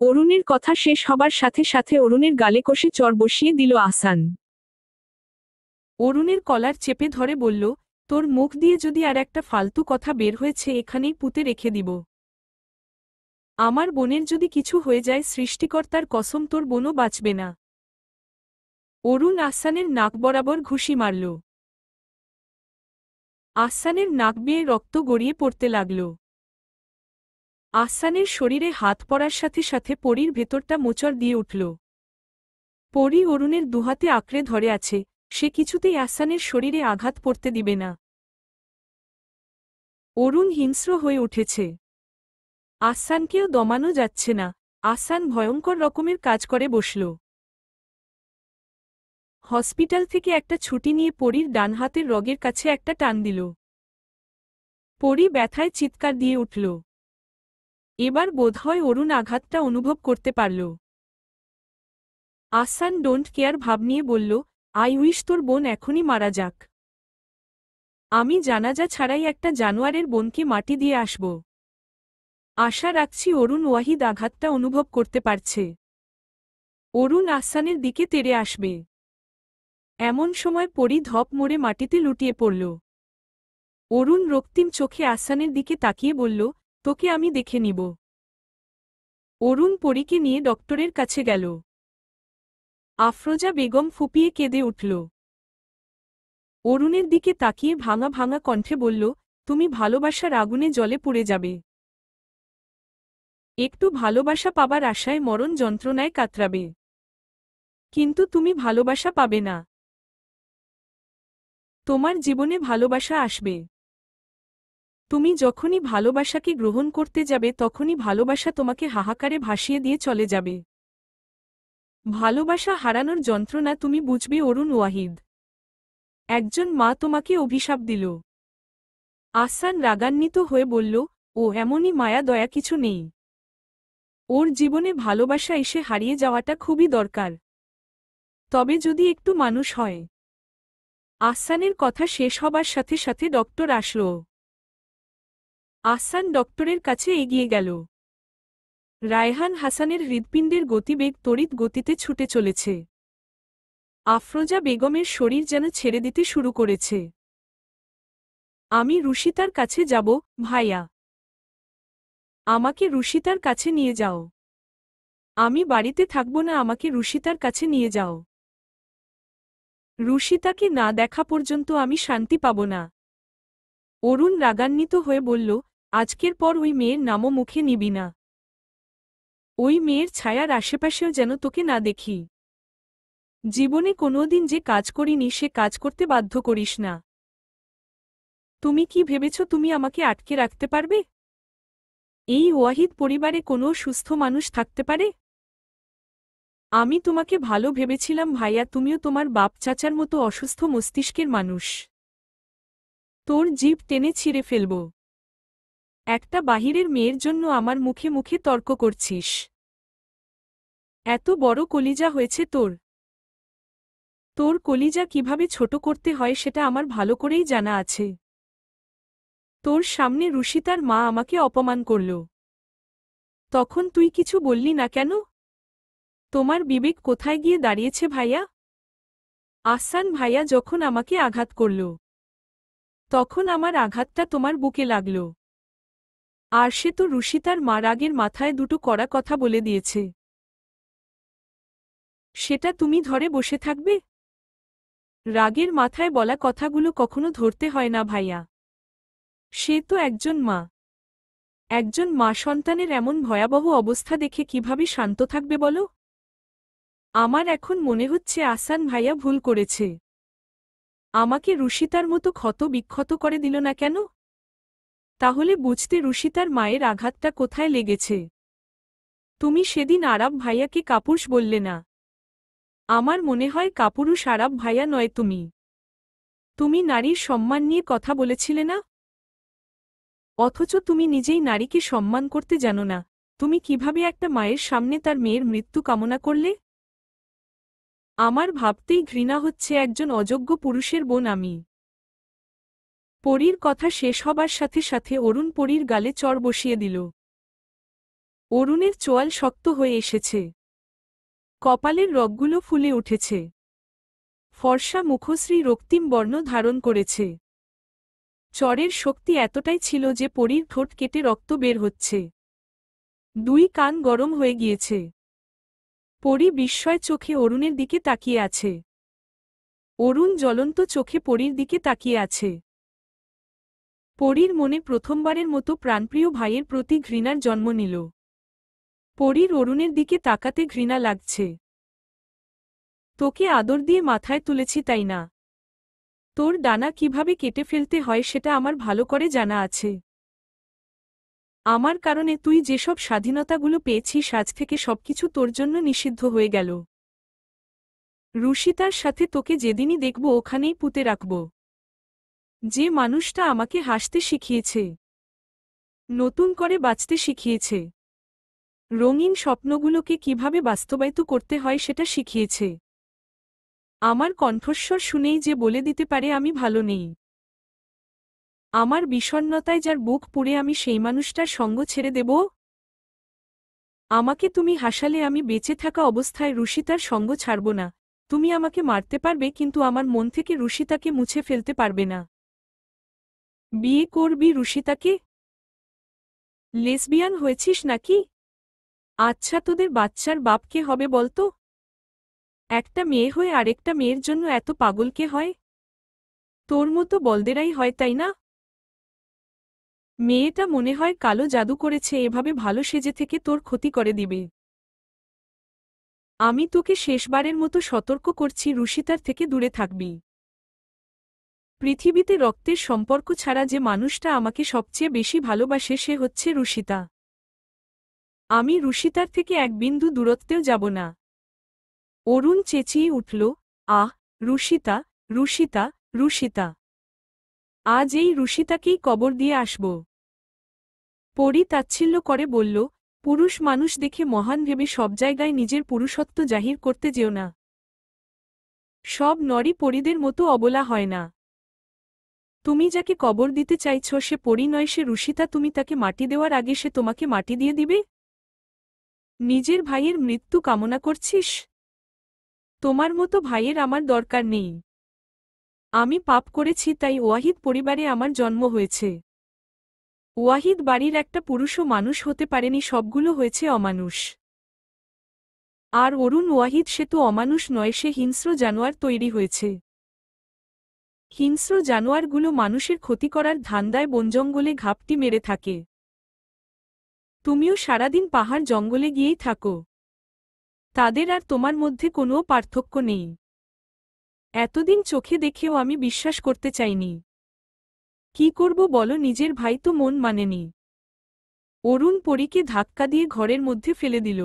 অরুণের কথা শেষ হবার সাথে সাথে অরুণের গালে কষে চড় বসিয়ে দিল আহসান। অরুণের কলার চেপে ধরে বলল, তোর মুখ দিয়ে যদি আর একটা ফালতু কথা বের হয়েছে এখানেই পুঁতে রেখে দিব। আমার বোনের যদি কিছু হয়ে যায়, সৃষ্টিকর্তার কসম তোর বোনও বাঁচবে না। অরুণ আহসানের নাক বরাবর ঘুষি মারল। আহসানের নাক বেয়ে রক্ত গড়িয়ে পড়তে লাগল। আহসানের শরীরে হাত পড়ার সাথে সাথে পরীর ভেতরটা মোচড় দিয়ে উঠল। পরী অরুণের দুহাতে আঁকড়ে ধরে আছে, সে কিছুতেই আহসানের শরীরে আঘাত পড়তে দিবে না। অরুণ হিংস্র হয়ে উঠেছে। আহসানকেও দমানো যাচ্ছে না। আহসান ভয়ঙ্কর রকমের কাজ করে বসল। হসপিটাল থেকে একটা ছুটি নিয়ে পরীর ডান হাতের রগের কাছে একটা টান দিল। পরী ব্যথায় চিৎকার দিয়ে উঠল। এবার বোধহয় অরুণ আঘাতটা অনুভব করতে পারল। আহসান ডোন্ট কেয়ার ভাব নিয়ে বলল, আই উইশ তোর বোন এখনই মারা যাক। আমি জানাজা ছাড়াই একটা জানোয়ারের বোনকে মাটি দিয়ে আসব। আশা রাখছি অরুণ ওয়াহিদ আঘাতটা অনুভব করতে পারছে। অরুণ আহসানের দিকে তেড়ে আসবে। এমন সময় পরী ধপ মোড়ে মাটিতে লুটিয়ে পড়ল। অরুণ রক্তিম চোখে আহসানের দিকে তাকিয়ে বলল, তোকে আমি দেখে নিব। অরুণ পরীকে নিয়ে ডক্টরের কাছে গেল। আফরোজা বেগম ফুপিয়ে কেঁদে উঠল। অরুণের দিকে তাকিয়ে ভাঙা ভাঙা কণ্ঠে বলল, তুমি ভালোবাসার আগুনে জলে পুড়ে যাবে। একটু ভালোবাসা পাবার আশায় মরণ যন্ত্রণায় কাতরাবে। কিন্তু তুমি ভালোবাসা পাবে না। তোমার জীবনে ভালোবাসা আসবে। তুমি যখনই ভালোবাসাকে গ্রহণ করতে যাবে তখনই ভালোবাসা তোমাকে হাহাকারে ভাসিয়ে দিয়ে চলে যাবে। ভালোবাসা হারানোর যন্ত্রণা তুমি বুঝবে অরুণ ওয়াহিদ। একজন মা তোমাকে অভিশাপ দিল। আহসান রাগান্বিত হয়ে বলল, ও এমনই মায়া দয়া কিছু নেই। ওর জীবনে ভালোবাসা এসে হারিয়ে যাওয়াটা খুবই দরকার। তবে যদি একটু মানুষ হয়। আহসানের কথা শেষ হবার সাথে সাথে ডক্টর আসলো। আহসান ডক্টরের কাছে এগিয়ে গেল। রায়হান হাসানের হৃৎপিণ্ডের গতিবেগ তড়িৎ গতিতে ছুটে চলেছে। আফরোজা বেগমের শরীর যেন ছেড়ে দিতে শুরু করেছে। আমি রুশিতার কাছে যাব, ভাইয়া। আমাকে রুশিতার কাছে নিয়ে যাও। আমি বাড়িতে থাকব না, আমাকে রুশিতার কাছে নিয়ে যাও। রুশিতাকে না দেখা পর্যন্ত আমি শান্তি পাব না। অরুণ রাগান্বিত হয়ে বলল, আজকের পর ওই মেয়ের নামও মুখে নিবি না। ওই মেয়ের ছায়ার আশেপাশেও যেন তোকে না দেখি। জীবনে কোনোদিন যে কাজ করিনি সে কাজ করতে বাধ্য করিস না। তুমি কি ভেবেছ তুমি আমাকে আটকে রাখতে পারবে? এই ওয়াহিদ পরিবারে কোনো সুস্থ মানুষ থাকতে পারে? আমি তোমাকে ভালো ভেবেছিলাম ভাইয়া, তুমিও তোমার বাপ চাচার মতো অসুস্থ মস্তিষ্কের মানুষ। তোর জিভ টেনে ছিঁড়ে ফেলব। একটা বাহিরের মেয়ের জন্য আমার মুখে মুখে তর্ক করছিস। এত বড় কলিজা হয়েছে তোর। তোর কলিজা কিভাবে ছোট করতে হয় সেটা আমার ভালো করেই জানা আছে। তোর সামনে রুশিতার মা আমাকে অপমান করল। তখন তুই কিছু বললি না কেন? তোমার বিবেক কোথায় গিয়ে দাঁড়িয়েছে ভাইয়া? আহসান ভাইয়া যখন আমাকে আঘাত করল, তখন আমার আঘাতটা তোমার বুকে লাগল। আর সে তো রুশিতার মা রাগের মাথায় দুটো কড়া কথা বলে দিয়েছে। সেটা তুমি ধরে বসে থাকবে? রাগের মাথায় বলা কথাগুলো কখনো ধরতে হয় না ভাইয়া। সে তো একজন মা। একজন মা সন্তানের এমন ভয়াবহ অবস্থা দেখে কিভাবে শান্ত থাকবে বলো? আমার এখন মনে হচ্ছে আহসান ভাইয়া ভুল করেছে। আমাকে রুশিতার মতো ক্ষত বিক্ষত করে দিল না কেন? তাহলে বুঝতে রুশিতার মায়ের আঘাতটা কোথায় লেগেছে। তুমি সেদিন আরাব ভাইয়াকে কাপুরুষ বললে না। আমার মনে হয় কাপুরুষ আরাব ভাইয়া নয় তুমি। তুমি নারীর সম্মান নিয়ে কথা বলেছিলে না? অথচ তুমি নিজেই নারীকে সম্মান করতে জানো না। তুমি কিভাবে একটা মায়ের সামনে তার মেয়ের মৃত্যু কামনা করলে? আমার ভাবতেই ঘৃণা হচ্ছে, একজন অযোগ্য পুরুষের বোন আমি। পরীর কথা শেষ হবার সাথে সাথে অরুণ পরীর গালে চড় বসিয়ে দিল। অরুণের চোয়াল শক্ত হয়ে এসেছে। কপালের রগগুলো ফুলে উঠেছে। ফর্সা মুখশ্রী রক্তিম বর্ণ ধারণ করেছে। চরের শক্তি এতটাই ছিল যে পরীর ঠোঁট কেটে রক্ত বের হচ্ছে। দুই কান গরম হয়ে গিয়েছে। পরী বিস্ময় চোখে অরুণের দিকে তাকিয়ে আছে। অরুণ জ্বলন্ত চোখে পরীর দিকে তাকিয়ে আছে। পরীর মনে প্রথমবারের মতো প্রাণপ্রিয় ভাইয়ের প্রতি ঘৃণার জন্ম নিল। পরীর অরুণের দিকে তাকাতে ঘৃণা লাগছে। তোকে আদর দিয়ে মাথায় তুলেছি তাই না? তোর ডানা কিভাবে কেটে ফেলতে হয় সেটা আমার ভালো করে জানা আছে। আমার কারণে তুই যেসব স্বাধীনতাগুলো পেয়েছিস আজ থেকে সবকিছু তোর জন্য নিষিদ্ধ হয়ে গেল। রুশিতার সাথে তোকে যেদিনই দেখব ওখানেই পুঁতে রাখব। যে মানুষটা আমাকে হাসতে শিখিয়েছে, নতুন করে বাঁচতে শিখিয়েছে, রঙিন স্বপ্নগুলোকে কিভাবে বাস্তবায়িত করতে হয় সেটা শিখিয়েছে। আমার কণ্ঠস্বর শুনেই যে বলে দিতে পারে আমি ভালো নেই। আমার বিষণ্ণতায় যার বুক পুড়ে আমি সেই মানুষটার সঙ্গ ছেড়ে দেব? আমাকে তুমি হাসালে আমি বেঁচে থাকা অবস্থায় রুশিতার সঙ্গ ছাড়ব না। তুমি আমাকে মারতে পারবে কিন্তু আমার মন থেকে রুশিতাকে মুছে ফেলতে পারবে না। বিয়ে করবি রুশিতাকে? লেসবিয়ান হয়েছিস নাকি? আচ্ছা তোদের বাচ্চার বাপ কে হবে বলতো? একটা মেয়ে হয়ে আরেকটা মেয়ের জন্য এত পাগল কে হয়? তোর মতো বলদেরাই হয় তাই না? মেয়েটা মনে হয় কালো জাদু করেছে, এভাবে ভালো সেজে থেকে তোর ক্ষতি করে দিবে। আমি তোকে শেষবারের মতো সতর্ক করছি, রুশিতার থেকে দূরে থাকবি। পৃথিবীতে রক্তের সম্পর্ক ছাড়া যে মানুষটা আমাকে সবচেয়ে বেশি ভালোবাসে সে হচ্ছে রুষিতা। আমি রুষিতার থেকে এক বিন্দু দূরত্বেও যাব না। অরুণ চেঁচিয়ে উঠল, আহ, রুষিতা, রুষিতা, রুষিতা। আজ এই রুষিতাকেই কবর দিয়ে আসব। পরী তাচ্ছিল্য করে বলল, পুরুষ মানুষ দেখে মহান ভেবে সব জায়গায় নিজের পুরুষত্ব জাহির করতে যেও না। সব নরই পরীদের মতো অবলা হয় না। তুমি যাকে কবর দিতে চাইছ সে পরী নয়, সে রুষিতা। তুমি তাকে মাটি দেওয়ার আগে সে তোমাকে মাটি দিয়ে দিবে? নিজের ভাইয়ের মৃত্যু কামনা করছিস? তোমার মতো ভাইয়ের আমার দরকার নেই। আমি পাপ করেছি, তাই ওয়াহিদ পরিবারে আমার জন্ম হয়েছে। ওয়াহিদ বাড়ির একটা পুরুষও মানুষ হতে পারেনি, সবগুলো হয়েছে অমানুষ। আর অরুণ ওয়াহিদ সে তো অমানুষ নয়, সে হিংস্র জানোয়ার তৈরি হয়েছে। হিংস্র জানোয়ারগুলো মানুষের ক্ষতি করার ধান্দায় বনজঙ্গলে ঘাপটি মেরে থাকে। তুমিও সারাদিন পাহাড় জঙ্গলে গিয়েই থাকো। তাদের আর তোমার মধ্যে কোনো পার্থক্য নেই। এতদিন চোখে দেখেও আমি বিশ্বাস করতে চাইনি। কি করব বলো, নিজের ভাই তো মন মানেনি। অরুণ পরীকে ধাক্কা দিয়ে ঘরের মধ্যে ফেলে দিল।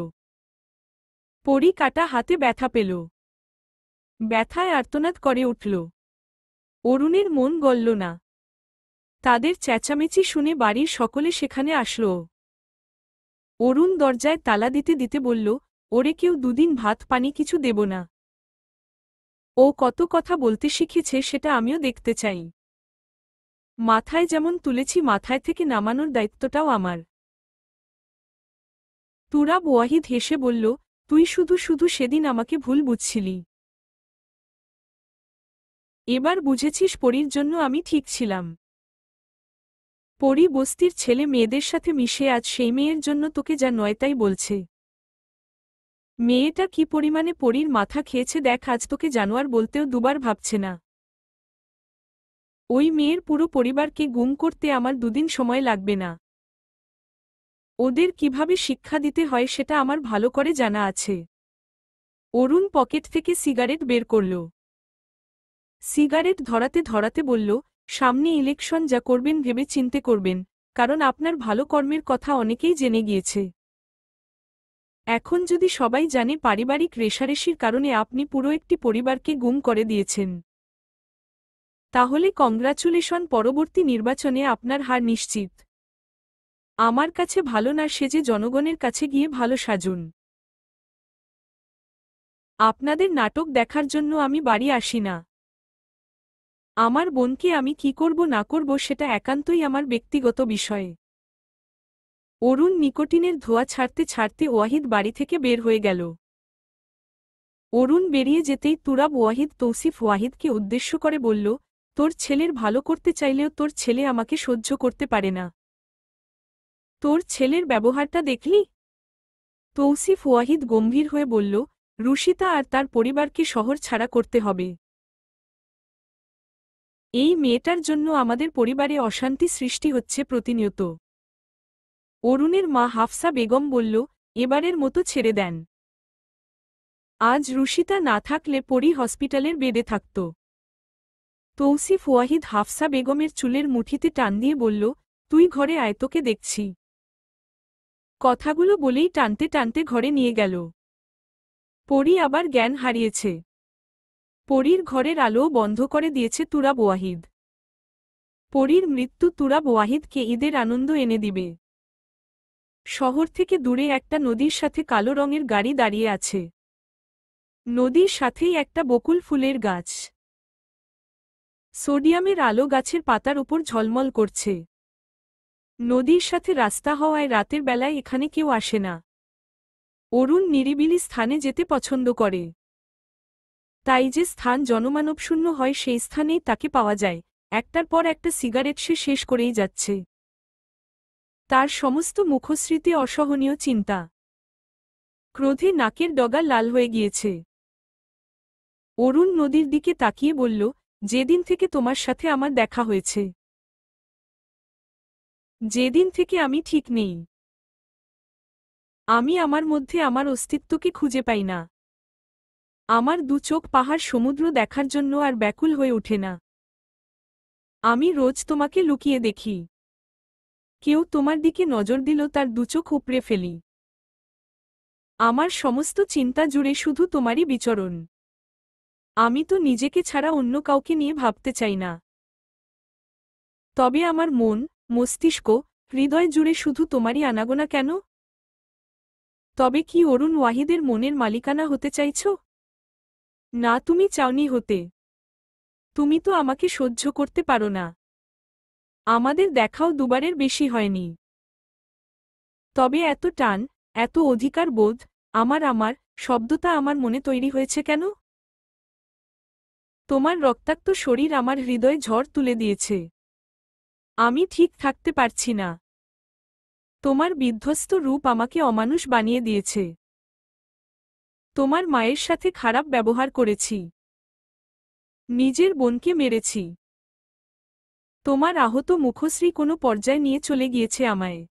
পরী কাটা হাতে ব্যথা পেল। ব্যথায় আর্তনাদ করে উঠল। অরুণের মন গলল না। তাদের চেঁচামেচি শুনে বাড়ির সকলে সেখানে আসল। অরুণ দরজায় তালা দিতে দিতে বলল, ওরে কেউ দুদিন ভাত পানি কিছু দেব না। ও কত কথা বলতে শিখেছে সেটা আমিও দেখতে চাই। মাথায় যেমন তুলেছি মাথায় থেকে নামানোর দায়িত্বটাও আমার। তুরাব ওয়াহিদ হেসে বলল, তুই শুধু শুধু সেদিন আমাকে ভুল বুঝছিলি। এবার বুঝেছিস পরীর জন্য আমি ঠিক ছিলাম। পরী বস্তির ছেলে মেয়েদের সাথে মিশে আজ সেই মেয়ের জন্য তোকে যা নয় তাই বলছে। মেয়েটা কি পরিমাণে পরীর মাথা খেয়েছে দেখ, আজ তোকে জানোয়ার বলতেও দুবার ভাবছে না। ওই মেয়ের পুরো পরিবারকে গুম করতে আমার দুদিন সময় লাগবে না। ওদের কিভাবে শিক্ষা দিতে হয় সেটা আমার ভালো করে জানা আছে। অরুণ পকেট থেকে সিগারেট বের করল। সিগারেট ধরাতে ধরাতে বলল, সামনে ইলেকশন, যা করবেন ভেবে চিন্তে করবেন, কারণ আপনার ভালো কর্মের কথা অনেকেই জেনে গিয়েছে। এখন যদি সবাই জানে পারিবারিক রেষারেষির কারণে আপনি পুরো একটি পরিবারকে গুম করে দিয়েছেন, তাহলে কংগ্রাচুলেশন, পরবর্তী নির্বাচনে আপনার হার নিশ্চিত। আমার কাছে ভালো না সেজে জনগণের কাছে গিয়ে ভালো সাজুন। আপনাদের নাটক দেখার জন্য আমি বাড়ি আসি না। আমার বোনকে আমি কি করব না করব সেটা একান্তই আমার ব্যক্তিগত বিষয়। অরুণ নিকোটিনের ধোঁয়া ছাড়তে ছাড়তে ওয়াহিদ বাড়ি থেকে বের হয়ে গেল। অরুণ বেরিয়ে যেতেই তুরাব ওয়াহিদ তৌসিফ ওয়াহিদকে উদ্দেশ্য করে বলল, তোর ছেলের ভালো করতে চাইলেও তোর ছেলে আমাকে সহ্য করতে পারে না। তোর ছেলের ব্যবহারটা দেখলি? তৌসিফ ওয়াহিদ গম্ভীর হয়ে বলল, রুষিতা আর তার পরিবারকে শহর ছাড়া করতে হবে। এই মেয়েটার জন্য আমাদের পরিবারে অশান্তি সৃষ্টি হচ্ছে প্রতিনিয়ত। অরুণের মা হাফসা বেগম বলল, এবারের মতো ছেড়ে দেন। আজ রুষিতা না থাকলে পরী হসপিটালের বেডে থাকত। তৌসিফ ওয়াহিদ হাফসা বেগমের চুলের মুঠিতে টান দিয়ে বলল, তুই ঘরে আয়, তোকে দেখছি। কথাগুলো বলেই টানতে টানতে ঘরে নিয়ে গেল। পরী আবার জ্ঞান হারিয়েছে। পরীর ঘরের আলোও বন্ধ করে দিয়েছে তুরাব ওয়াহিদ। পরীর মৃত্যু তুরাব ওয়াহিদকে ঈদের আনন্দ এনে দিবে। শহর থেকে দূরে একটা নদীর সাথে কালো রঙের গাড়ি দাঁড়িয়ে আছে। নদীর সাথেই একটা বকুল ফুলের গাছ। সোডিয়ামের আলো গাছের পাতার উপর ঝলমল করছে। নদীর সাথে রাস্তা হওয়ায় রাতের বেলায় এখানে কেউ আসে না। অরুণ নিরিবিলি স্থানে যেতে পছন্দ করে। তাই যে স্থান জনমানবশূন্য হয় সেই স্থানেই তাকে পাওয়া যায়। একটার পর একটা সিগারেট সে শেষ করেই যাচ্ছে। তার সমস্ত মুখশ্রীতে অসহনীয় চিন্তা। ক্রোধে নাকের ডগা লাল হয়ে গিয়েছে। অরুণ নদীর দিকে তাকিয়ে বলল, যেদিন থেকে তোমার সাথে আমার দেখা হয়েছে, যেদিন থেকে আমি ঠিক নেই, আমি আমার মধ্যে আমার অস্তিত্বকে খুঁজে পাই না। আমার দু চোখ পাহাড় সমুদ্র দেখার জন্য আর ব্যাকুল হয়ে ওঠে না। আমি রোজ তোমাকে লুকিয়ে দেখি। কেউ তোমার দিকে নজর দিল তার দুচোখ উপড়ে ফেলি। আমার সমস্ত চিন্তা জুড়ে শুধু তোমারই বিচরণ। আমি তো নিজেকে ছাড়া অন্য কাউকে নিয়ে ভাবতে চাই না। তবে আমার মন, মস্তিষ্ক, হৃদয় জুড়ে শুধু তোমারই আনাগোনা কেন? তবে কি অরুণ ওয়াহিদের মনের মালিকানা হতে চাইছ? না, তুমি চাওনি হতে। তুমি তো আমাকে সহ্য করতে পারো না। আমাদের দেখাও দুবারের বেশি হয়নি। তবে এত টান, এত অধিকার বোধ, আমার শব্দটা আমার মনে তৈরি হয়েছে কেন? তোমার রক্তাক্ত শরীর আমার হৃদয়ে ঝড় তুলে দিয়েছে। আমি ঠিক থাকতে পারছি না। তোমার বিধ্বস্ত রূপ আমাকে অমানুষ বানিয়ে দিয়েছে। তোমার মায়ের সাথে খারাপ ব্যবহার করেছি। নিজের বোনকে মেরেছি। তোমার আহত মুখশ্রী কোনো পর্যায়ে নিয়ে চলে গিয়েছে আমায়।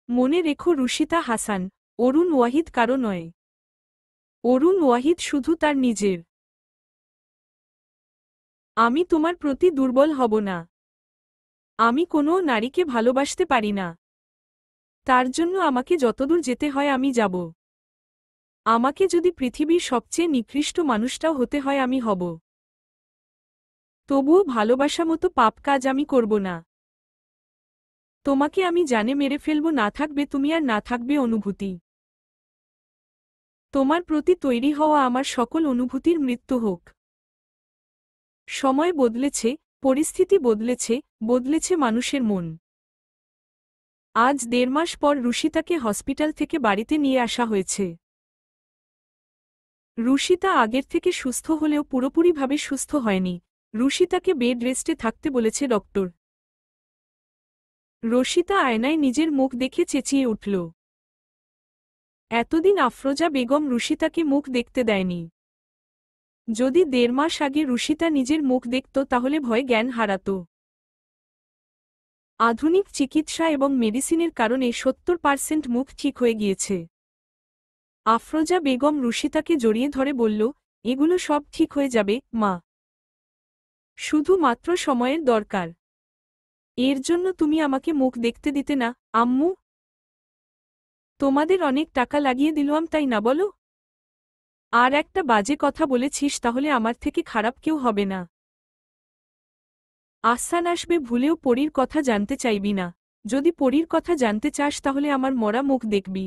মনে রেখো রুশিতা হাসান, অরুণ ওয়াহিদ কারো নয়। অরুণ ওয়াহিদ শুধু তার নিজের। আমি তোমার প্রতি দুর্বল হব না। আমি কোনো নারীকে ভালোবাসতে পারি না। তার জন্য আমাকে যতদূর যেতে হয় আমি যাব। আমাকে যদি পৃথিবীর সবচেয়ে নিকৃষ্ট মানুষটাও হতে হয় আমি হব। তবুও ভালোবাসা মতো পাপ কাজ আমি করব না। তোমাকে আমি জানে মেরে ফেলব, না থাকবে তুমি আর না থাকবে অনুভূতি। তোমার প্রতি তৈরি হওয়া আমার সকল অনুভূতির মৃত্যু হোক। সময় বদলেছে, পরিস্থিতি বদলেছে, বদলেছে মানুষের মন। আজ ১.৫ মাস পর রুশিতাকে হসপিটাল থেকে বাড়িতে নিয়ে আসা হয়েছে। রুশিতা আগের থেকে সুস্থ হলেও পুরোপুরিভাবে সুস্থ হয়নি। রুশিতাকে বেড রেস্টে থাকতে বলেছে ডক্টর। রশিতা আয়নায় নিজের মুখ দেখে চেঁচিয়ে উঠল। এতদিন আফরোজা বেগম রুশিতাকে মুখ দেখতে দেয়নি। যদি ১.৫ মাস আগে রুশিতা নিজের মুখ দেখত তাহলে ভয়ে জ্ঞান হারাত। আধুনিক চিকিৎসা এবং মেডিসিনের কারণে ৭০% মুখ ঠিক হয়ে গিয়েছে। আফরোজা বেগম রুশিতাকে জড়িয়ে ধরে বলল, এগুলো সব ঠিক হয়ে যাবে মা। শুধু মাত্র সময়ের দরকার। এর জন্য তুমি আমাকে মুখ দেখতে দিতে না, আম্মু? তোমাদের অনেক টাকা লাগিয়ে দিলাম তাই না বলো? আর একটা বাজে কথা বলেছিস তাহলে আমার থেকে খারাপ কেউ হবে না। আহসান আসবে ভুলেও পরীর কথা জানতে চাইবি না। যদি পরীর কথা জানতে চাস তাহলে আমার মরা মুখ দেখবি।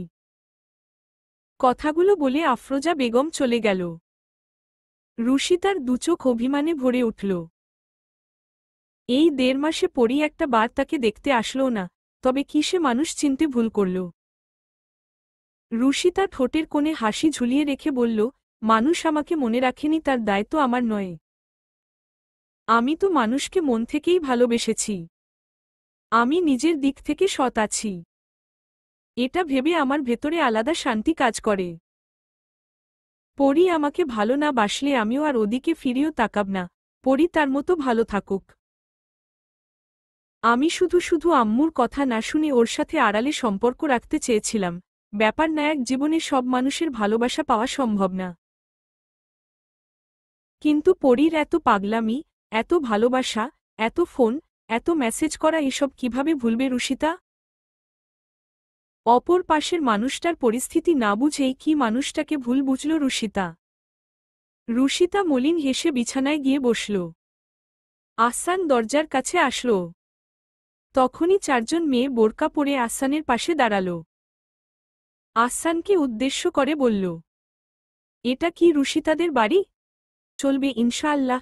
কথাগুলো বলে আফরোজা বেগম চলে গেল। রুশিতার দুচোখ অভিমানে ভরে উঠল। এই ১.৫ মাসে পরী একটা বার তাকে দেখতে আসলো না, তবে কি সে মানুষ চিনতে ভুল করল? রুশিতা ঠোঁটের কোণে হাসি ঝুলিয়ে রেখে বলল, মানুষ আমাকে মনে রাখেনি তার দায় তো আমার নয়। আমি তো মানুষকে মন থেকেই ভালোবেসেছি। আমি নিজের দিক থেকে সৎ আছি। এটা ভেবে আমার ভেতরে আলাদা শান্তি কাজ করে। পরী আমাকে ভালো না বাসলে আমিও আর ওদিকে ফিরেও তাকাব না। পরী তার মতো ভালো থাকুক। আমি শুধু শুধু আম্মুর কথা না শুনে ওর সাথে আড়ালে সম্পর্ক রাখতে চেয়েছিলাম। ব্যাপার না, এক জীবনে সব মানুষের ভালোবাসা পাওয়া সম্ভব না। কিন্তু পরীর এত পাগলামি, এত ভালোবাসা, এত ফোন, এত মেসেজ করা এসব কিভাবে ভুলবে রুশিতা? অপর পাশের মানুষটার পরিস্থিতি না বুঝেই কি মানুষটাকে ভুল বুঝল রুশিতা। রুশিতা মলিন হেসে বিছানায় গিয়ে বসল। আহসান দরজার কাছে আসল। তখনই ৪ জন মেয়ে বোরকা পরে আহসানের পাশে দাঁড়াল। আহসানকে উদ্দেশ্য করে বলল, এটা কি রুশিতাদের বাড়ি? চলবে ইনশাআল্লাহ।